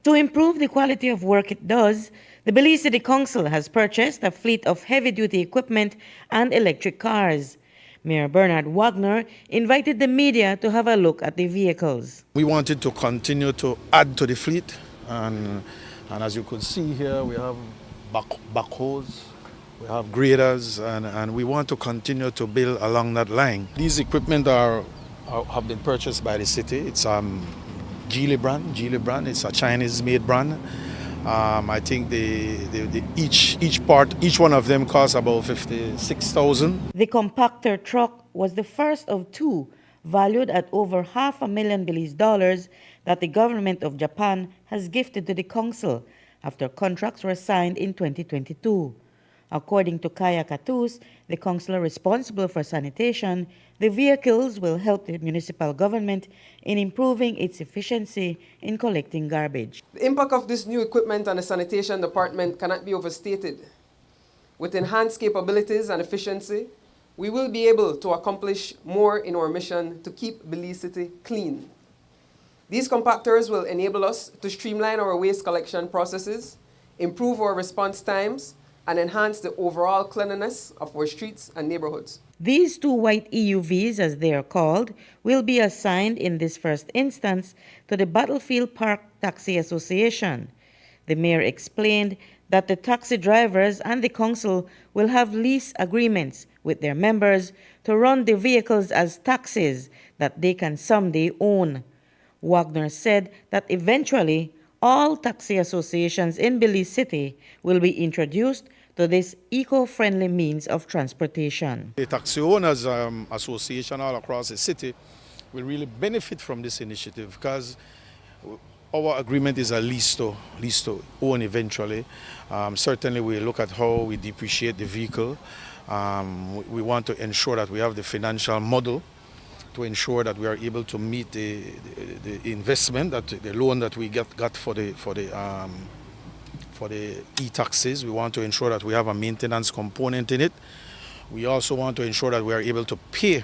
To improve the quality of work it does, the Belize City Council has purchased a fleet of heavy-duty equipment and electric cars. Mayor Bernard Wagner invited the media to have a look at the vehicles. We wanted to continue to add to the fleet, and as you could see here, we have backhoes, we have graders, and we want to continue to build along that line. These equipment have been purchased by the city. It's Geely brand. It's a Chinese-made brand. I think each one of them costs about $56,000. The compactor truck was the first of 2 valued at over $500,000 Belize dollars that the government of Japan has gifted to the council after contracts were signed in 2022. According to Kaya Katus, the councillor responsible for sanitation, the vehicles will help the municipal government in improving its efficiency in collecting garbage. The impact of this new equipment on the sanitation department cannot be overstated. With enhanced capabilities and efficiency, we will be able to accomplish more in our mission to keep Belize City clean. These compactors will enable us to streamline our waste collection processes, improve our response times, and enhance the overall cleanliness of our streets and neighborhoods. These 2 white EUVs, as they are called, will be assigned in this first instance to the Battlefield Park Taxi Association. The mayor explained that the taxi drivers and the council will have lease agreements with their members to run the vehicles as taxis that they can someday own. Wagner said that eventually all taxi associations in Belize City will be introduced to this eco-friendly means of transportation. The taxi owners association all across the city will really benefit from this initiative because our agreement is a lease to own eventually. Certainly we look at how we depreciate the vehicle. We want to ensure that we have the financial model to ensure that we are able to meet the investment, the loan that we got for the e-taxis. We want to ensure that we have a maintenance component in it. We also want to ensure that we are able to pay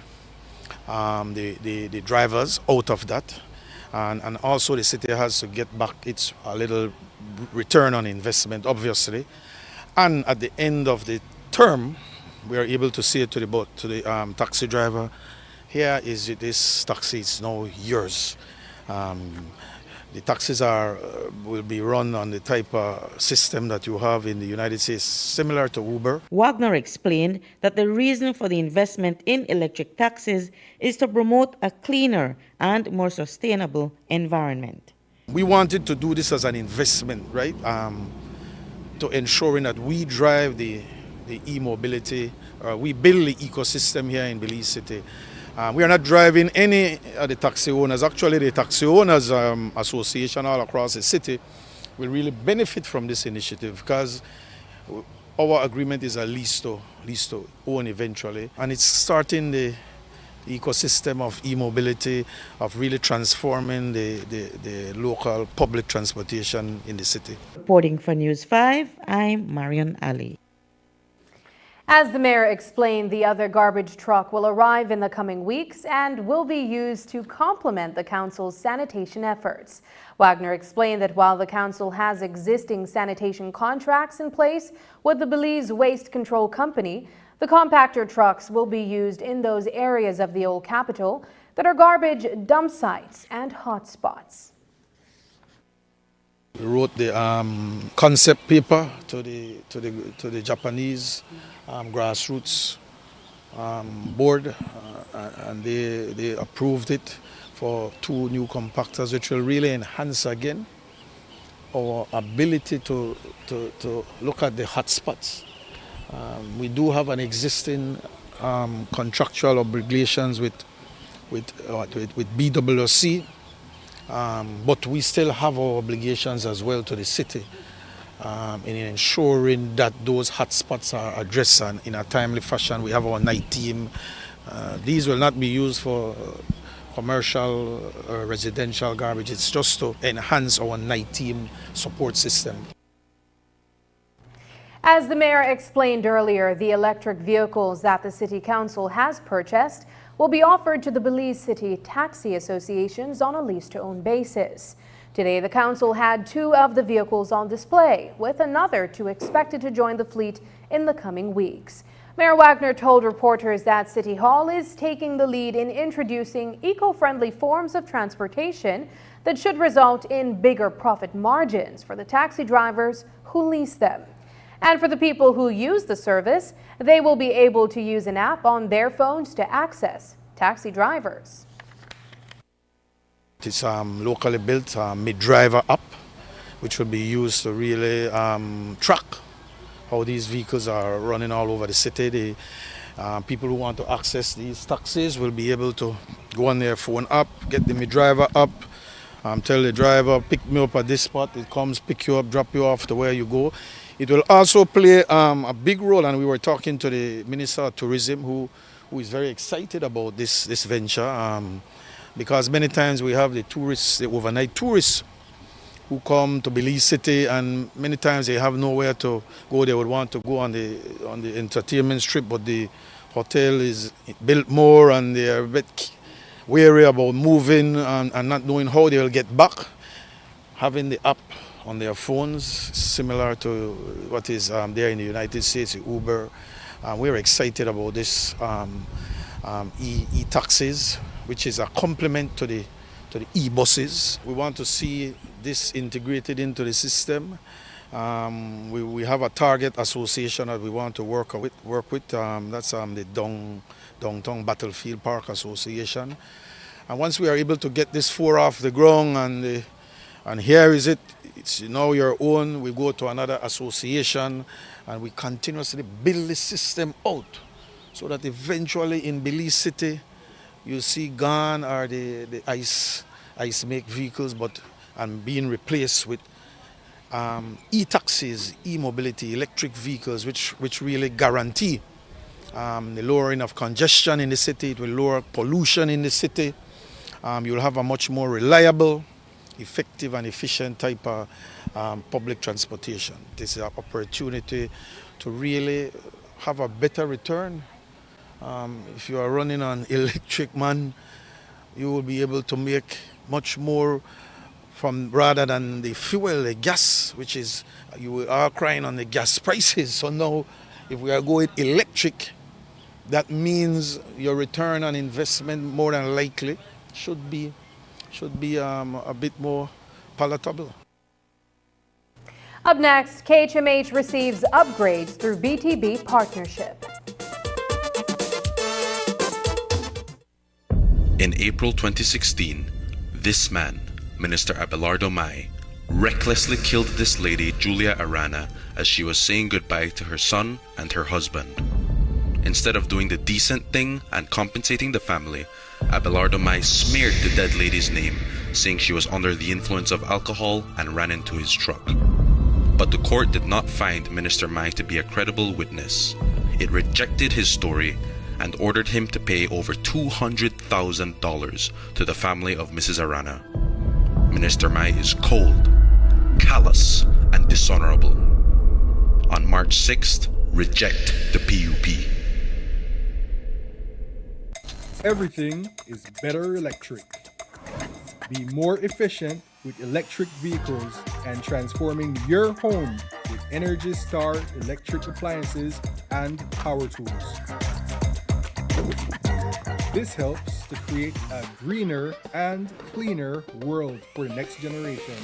the drivers out of that. And also the city has to get back its a little return on investment, obviously. And at the end of the term, we are able to say to the taxi driver, here is this taxi, it's now yours. The taxis will be run on the type of system that you have in the United States, similar to Uber. Wagner explained that the reason for the investment in electric taxis is to promote a cleaner and more sustainable environment. We wanted to do this as an investment, right? To ensuring that we drive the e-mobility, we build the ecosystem here in Belize City. We are not driving any of the taxi owners. Actually, the taxi owners association all across the city will really benefit from this initiative because our agreement is a lease to own eventually. And it's starting the ecosystem of e-mobility, of really transforming the local public transportation in the city. Reporting for News 5, I'm Marion Ali. As the mayor explained, the other garbage truck will arrive in the coming weeks and will be used to complement the council's sanitation efforts. Wagner explained that while the council has existing sanitation contracts in place with the Belize Waste Control Company, the compactor trucks will be used in those areas of the old capital that are garbage dump sites and hotspots. We wrote the concept paper to the Japanese grassroots board, and they approved it for 2 new compactors, which will really enhance again our ability to look at the hotspots. We do have an existing contractual obligations with BWC. But we still have our obligations as well to the city in ensuring that those hotspots are addressed in a timely fashion. We have our night team. These will not be used for commercial or residential garbage. It's just to enhance our night team support system. As the mayor explained earlier, the electric vehicles that the City Council has purchased will be offered to the Belize City Taxi Associations on a lease-to-own basis. Today, the council had 2 of the vehicles on display, with another 2 expected to join the fleet in the coming weeks. Mayor Wagner told reporters that City Hall is taking the lead in introducing eco-friendly forms of transportation that should result in bigger profit margins for the taxi drivers who lease them. And for the people who use the service, they will be able to use an app on their phones to access taxi drivers. It's locally built mid-driver app, which will be used to really track how these vehicles are running all over the city. The people who want to access these taxis will be able to go on their phone app, get the mid-driver app, tell the driver, pick me up at this spot. It comes, pick you up, drop you off to where you go. It will also play a big role, and we were talking to the Minister of Tourism who is very excited about this venture because many times we have the tourists, the overnight tourists who come to Belize City, and many times they have nowhere to go. They would want to go on the entertainment strip, but the hotel is built more and they are a bit wary about moving and not knowing how they will get back. Having the app on their phones, similar to what is there in the United States, Uber. We're excited about this e-taxis, which is a complement to the e-buses. We want to see this integrated into the system. We have a target association that we want to work with. That's the Downtown Battlefield Park Association. And once we are able to get this 4 off the ground and here is it, it's now your own, we go to another association and we continuously build the system out so that eventually in Belize City you see gone are the ice make vehicles and being replaced with e-taxis, e-mobility, electric vehicles which really guarantee the lowering of congestion in the city. It will lower pollution in the city. You'll have a much more reliable, effective and efficient type of public transportation. This is an opportunity to really have a better return. If you are running on electric, man, you will be able to make much more from rather than the fuel, the gas, which is, you are crying on the gas prices. So now, if we are going electric, that means your return on investment more than likely should be a bit more palatable. Up next, KHMH receives upgrades through BTB partnership. In April 2016, this man, Minister Abelardo Mai, recklessly killed this lady, Julia Arana, as she was saying goodbye to her son and her husband. Instead of doing the decent thing and compensating the family, Abelardo Mai smeared the dead lady's name, saying she was under the influence of alcohol and ran into his truck. But the court did not find Minister Mai to be a credible witness. It rejected his story and ordered him to pay over $200,000 to the family of Mrs. Arana. Minister Mai is cold, callous, and dishonorable. On March 6th, reject the PUP. Everything is better electric. Be more efficient with electric vehicles and transforming your home with Energy Star electric appliances and power tools. This helps to create a greener and cleaner world for the next generation.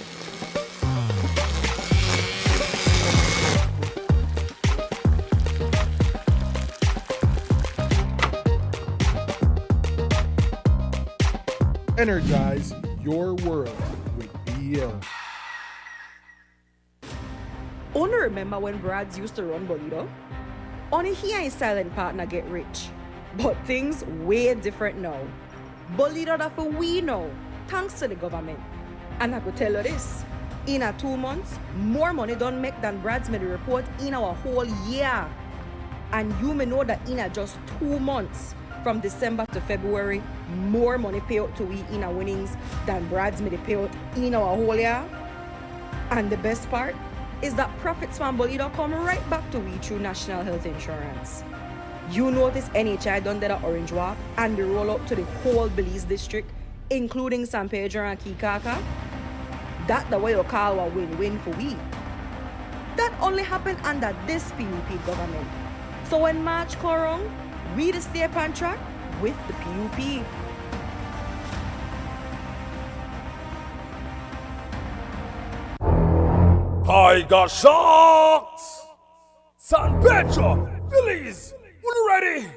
Energize your world with BL. Only remember when Brads used to run Bolido? Only he and his silent partner get rich. But things way different now. Bolido that for we know, thanks to the government. And I could tell you this, in 2 months, more money don't make than Brad's made a report in our whole year. And you may know that in just 2 months, from December to February, more money pay out to we in our winnings than Brad's made a payout in our whole year. And the best part is that profits from Bolido come right back to we through National Health Insurance. You notice NHI done that at Orange Walk and the roll up to the whole Belize district, including San Pedro and Kikaka? That's the way you call a win-win for we. That only happened under this PUP government. So when March come around, we to stay on track with the PUP. Tiger Sharks! San Pedro, Belize, ready?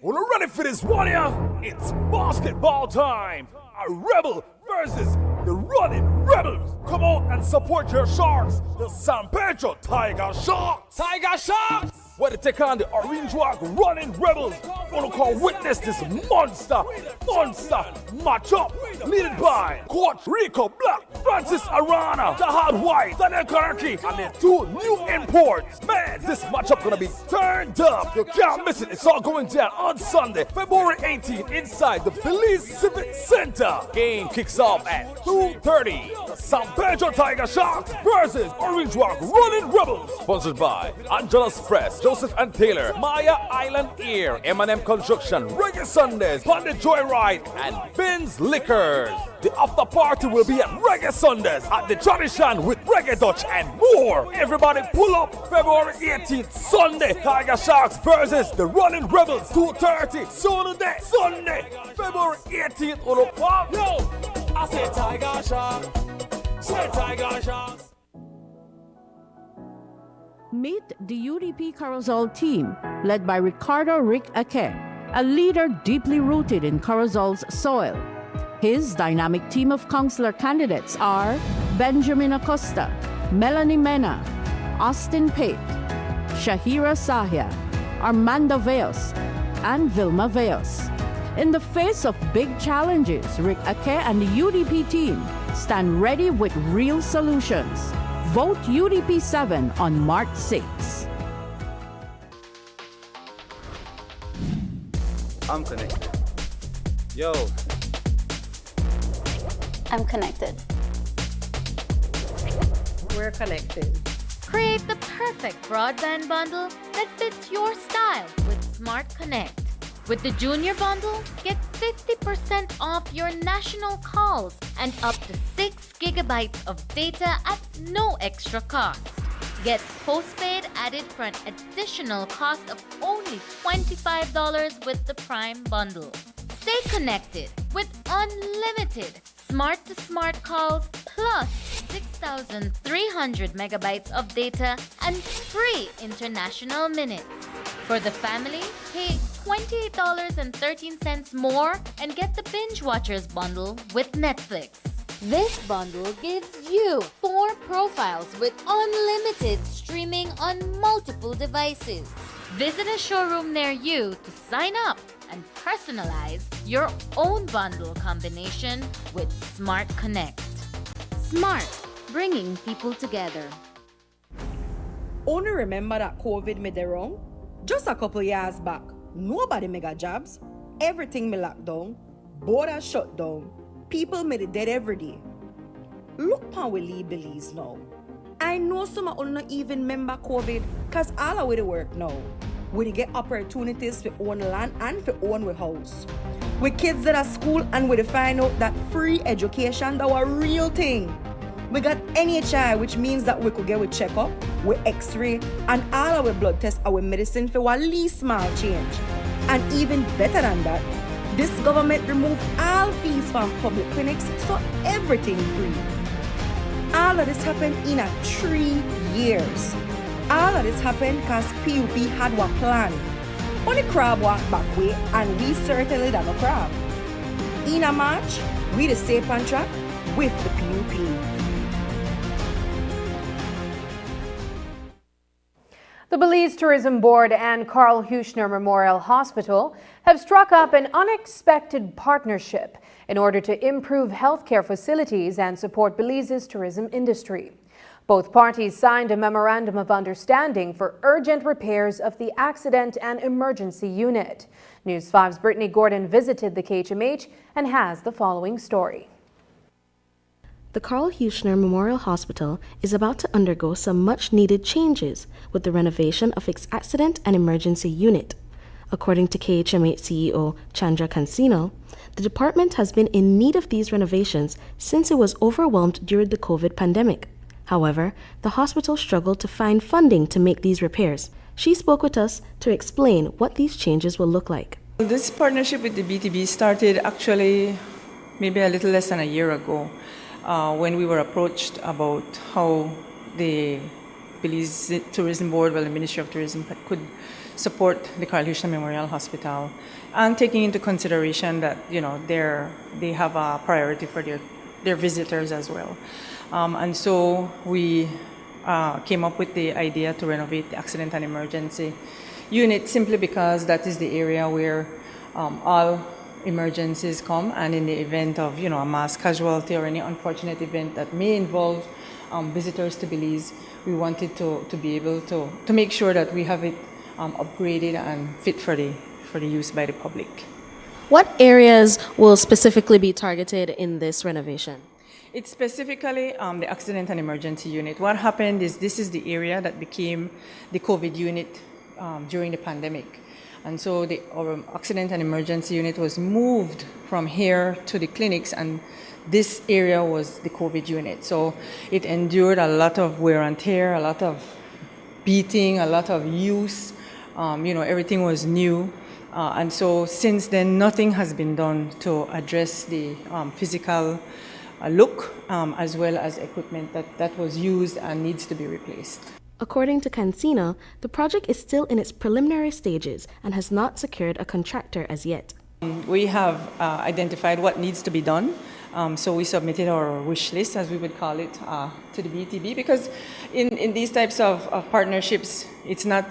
We're ready for this one here? It's basketball time! A Rebel versus the Running Rebels! Come out and support your Sharks, the San Pedro Tiger Sharks! Tiger Sharks! Where to take on the Orange Walk Running Rebels. Gonna call witness this monster matchup. Led by Coach Rico Black, Francis Arana, Jahad White, Daniel Karaki, and their 2 new imports. Man, this matchup gonna be turned up. You can't miss it. It's all going down on Sunday, February 18th, inside the Belize Civic Center. Game kicks off at 2:30. The San Pedro Tiger Sharks versus Orange Walk Running Rebels. Sponsored by Angela's Press, Joseph and Taylor, Maya Island Air, M&M Construction, Reggae Sundays, Bandit Joyride, and Finn's Liquors. The after party will be at Reggae Sundays at the Tradition with Reggae Dutch and more. Everybody pull up February 18th, Sunday. Tiger Sharks versus the Running Rebels, 2:30. Sunday, February 18th. Yo, I say Tiger Sharks. Say Tiger Sharks. Meet the UDP Carozal team, led by Ricardo Rick Ake, a leader deeply rooted in Carozal's soil. His dynamic team of councillor candidates are Benjamin Acosta, Melanie Mena, Austin Pate, Shahira Sahia, Armando Veos, and Vilma Veos. In the face of big challenges, Rick Ake and the UDP team stand ready with real solutions. Vote UDP 7 on March 6. I'm connected. Yo. I'm connected. We're connected. Create the perfect broadband bundle that fits your style with Smart Connect. With the Junior Bundle, get 50% off your national calls and up to 6 gigabytes of data at no extra cost. Get postpaid added for an additional cost of only $25 with the Prime bundle. Stay connected with unlimited smart-to-smart calls plus 6,300 megabytes of data and free international minutes. For the family, pay $28.13 more and get the Binge Watchers bundle with Netflix. This bundle gives you 4 profiles with unlimited streaming on multiple devices. Visit a showroom near you to sign up and personalize your own bundle combination with Smart Connect. Smart, bringing people together. Only remember that COVID made it wrong? Just a couple years back, nobody mega jobs, everything me locked down, borders shut down, people made it dead every day. Look how we leave Belize now. I know some of you not even remember COVID, cause all of we work now. We get opportunities for own land and for own house. With kids that are school and we find out that free education that was a real thing. We got NHI, which means that we could get with checkup, with x-ray, and all our blood tests, our medicine for at least small change. And even better than that, this government removed all fees from public clinics, so everything free. All of this happened in 3 years. All of this happened because PUP had one plan. Only crab walk back way, and we certainly don't know crab. In a March, we the safe on track with the PUP. The Belize Tourism Board and Carl Huchner Memorial Hospital have struck up an unexpected partnership in order to improve healthcare facilities and support Belize's tourism industry. Both parties signed a memorandum of understanding for urgent repairs of the Accident and Emergency Unit. News 5's Brittany Gordon visited the KHMH and has the following story. The Carl Huchner Memorial Hospital is about to undergo some much-needed changes with the renovation of its Accident and Emergency Unit. According to KHMH CEO Chandra Cancino, the department has been in need of these renovations since it was overwhelmed during the COVID pandemic. However, the hospital struggled to find funding to make these repairs. She spoke with us to explain what these changes will look like. This partnership with the BTB started actually maybe a little less than a year ago. When we were approached about how the Belize Tourism Board, the Ministry of Tourism, could support the Carl Huchner Memorial Hospital, and taking into consideration that they have a priority for their visitors as well. And so we came up with the idea to renovate the Accident and Emergency Unit simply because that is the area where all emergencies come, and in the event of a mass casualty or any unfortunate event that may involve visitors to Belize, we wanted to be able to make sure that we have it upgraded and fit for the use by the public. What areas will specifically be targeted in this renovation? It's specifically the Accident and Emergency Unit. What happened is this is the area that became the COVID unit during the pandemic. And so our Accident and Emergency Unit was moved from here to the clinics, and this area was the COVID unit. So it endured a lot of wear and tear, a lot of beating, a lot of use. Everything was new. And so since then, nothing has been done to address the physical look as well as equipment that was used and needs to be replaced. According to Cancino, the project is still in its preliminary stages and has not secured a contractor as yet. We have identified what needs to be done. So we submitted our wish list, as we would call it, to the BTB, because in these types of partnerships, it's not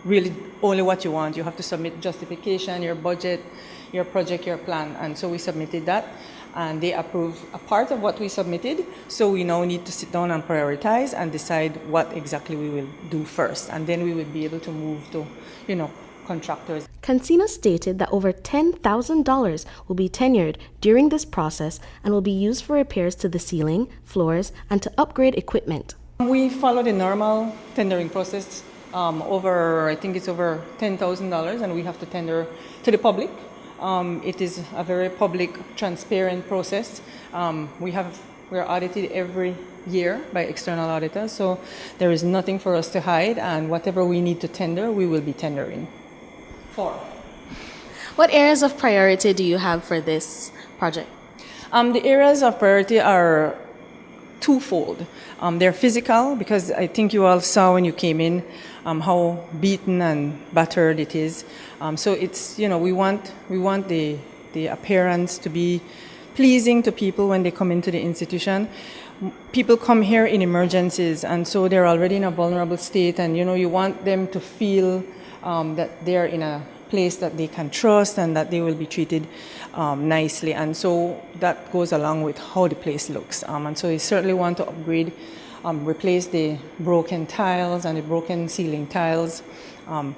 really only what you want. You have to submit justification, your budget, your project, your plan. And so we submitted that, and they approved a part of what we submitted. So we now need to sit down and prioritize and decide what exactly we will do first. And then we will be able to move to, contractors. Cancino stated that over $10,000 will be tenured during this process and will be used for repairs to the ceiling, floors, and to upgrade equipment. We follow the normal tendering process. I think it's over $10,000, and we have to tender to the public It is a very public, transparent process. We're audited every year by external auditors, so there is nothing for us to hide, and whatever we need to tender, we will be tendering for. What areas of priority do you have for this project? The areas of priority are twofold. They're physical, because I think you all saw when you came in how beaten and battered it is. So it's, we want the appearance to be pleasing to people when they come into the institution. People come here in emergencies, and so they're already in a vulnerable state, and you want them to feel that they're in a place that they can trust and that they will be treated nicely. And so that goes along with how the place looks. And so we certainly want to upgrade, replace the broken tiles and the broken ceiling tiles,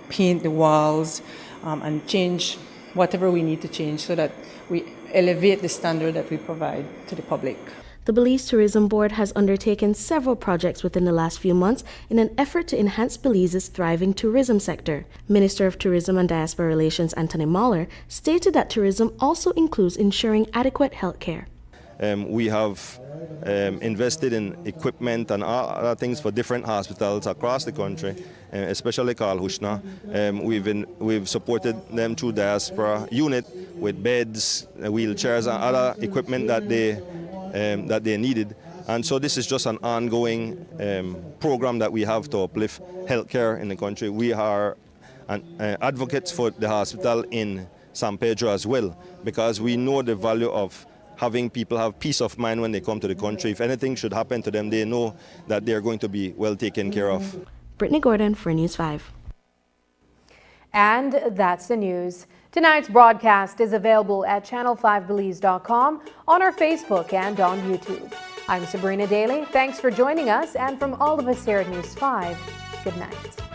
paint the walls, and change whatever we need to change so that we elevate the standard that we provide to the public. The Belize Tourism Board has undertaken several projects within the last few months in an effort to enhance Belize's thriving tourism sector. Minister of Tourism and Diaspora Relations Anthony Mahler stated that tourism also includes ensuring adequate health care. We have invested in equipment and other things for different hospitals across the country, especially Carl Hushner. We've supported them through diaspora unit with beds, wheelchairs, and other equipment that they needed. And so this is just an ongoing program that we have to uplift healthcare in the country. We are advocates for the hospital in San Pedro as well, because we know the value of having people have peace of mind when they come to the country. If anything should happen to them, they know that they're going to be well taken care of. Brittany Gordon for News 5. And that's the news. Tonight's broadcast is available at channel5belize.com, on our Facebook, and on YouTube. I'm Sabrina Daly. Thanks for joining us, and from all of us here at News 5, good night.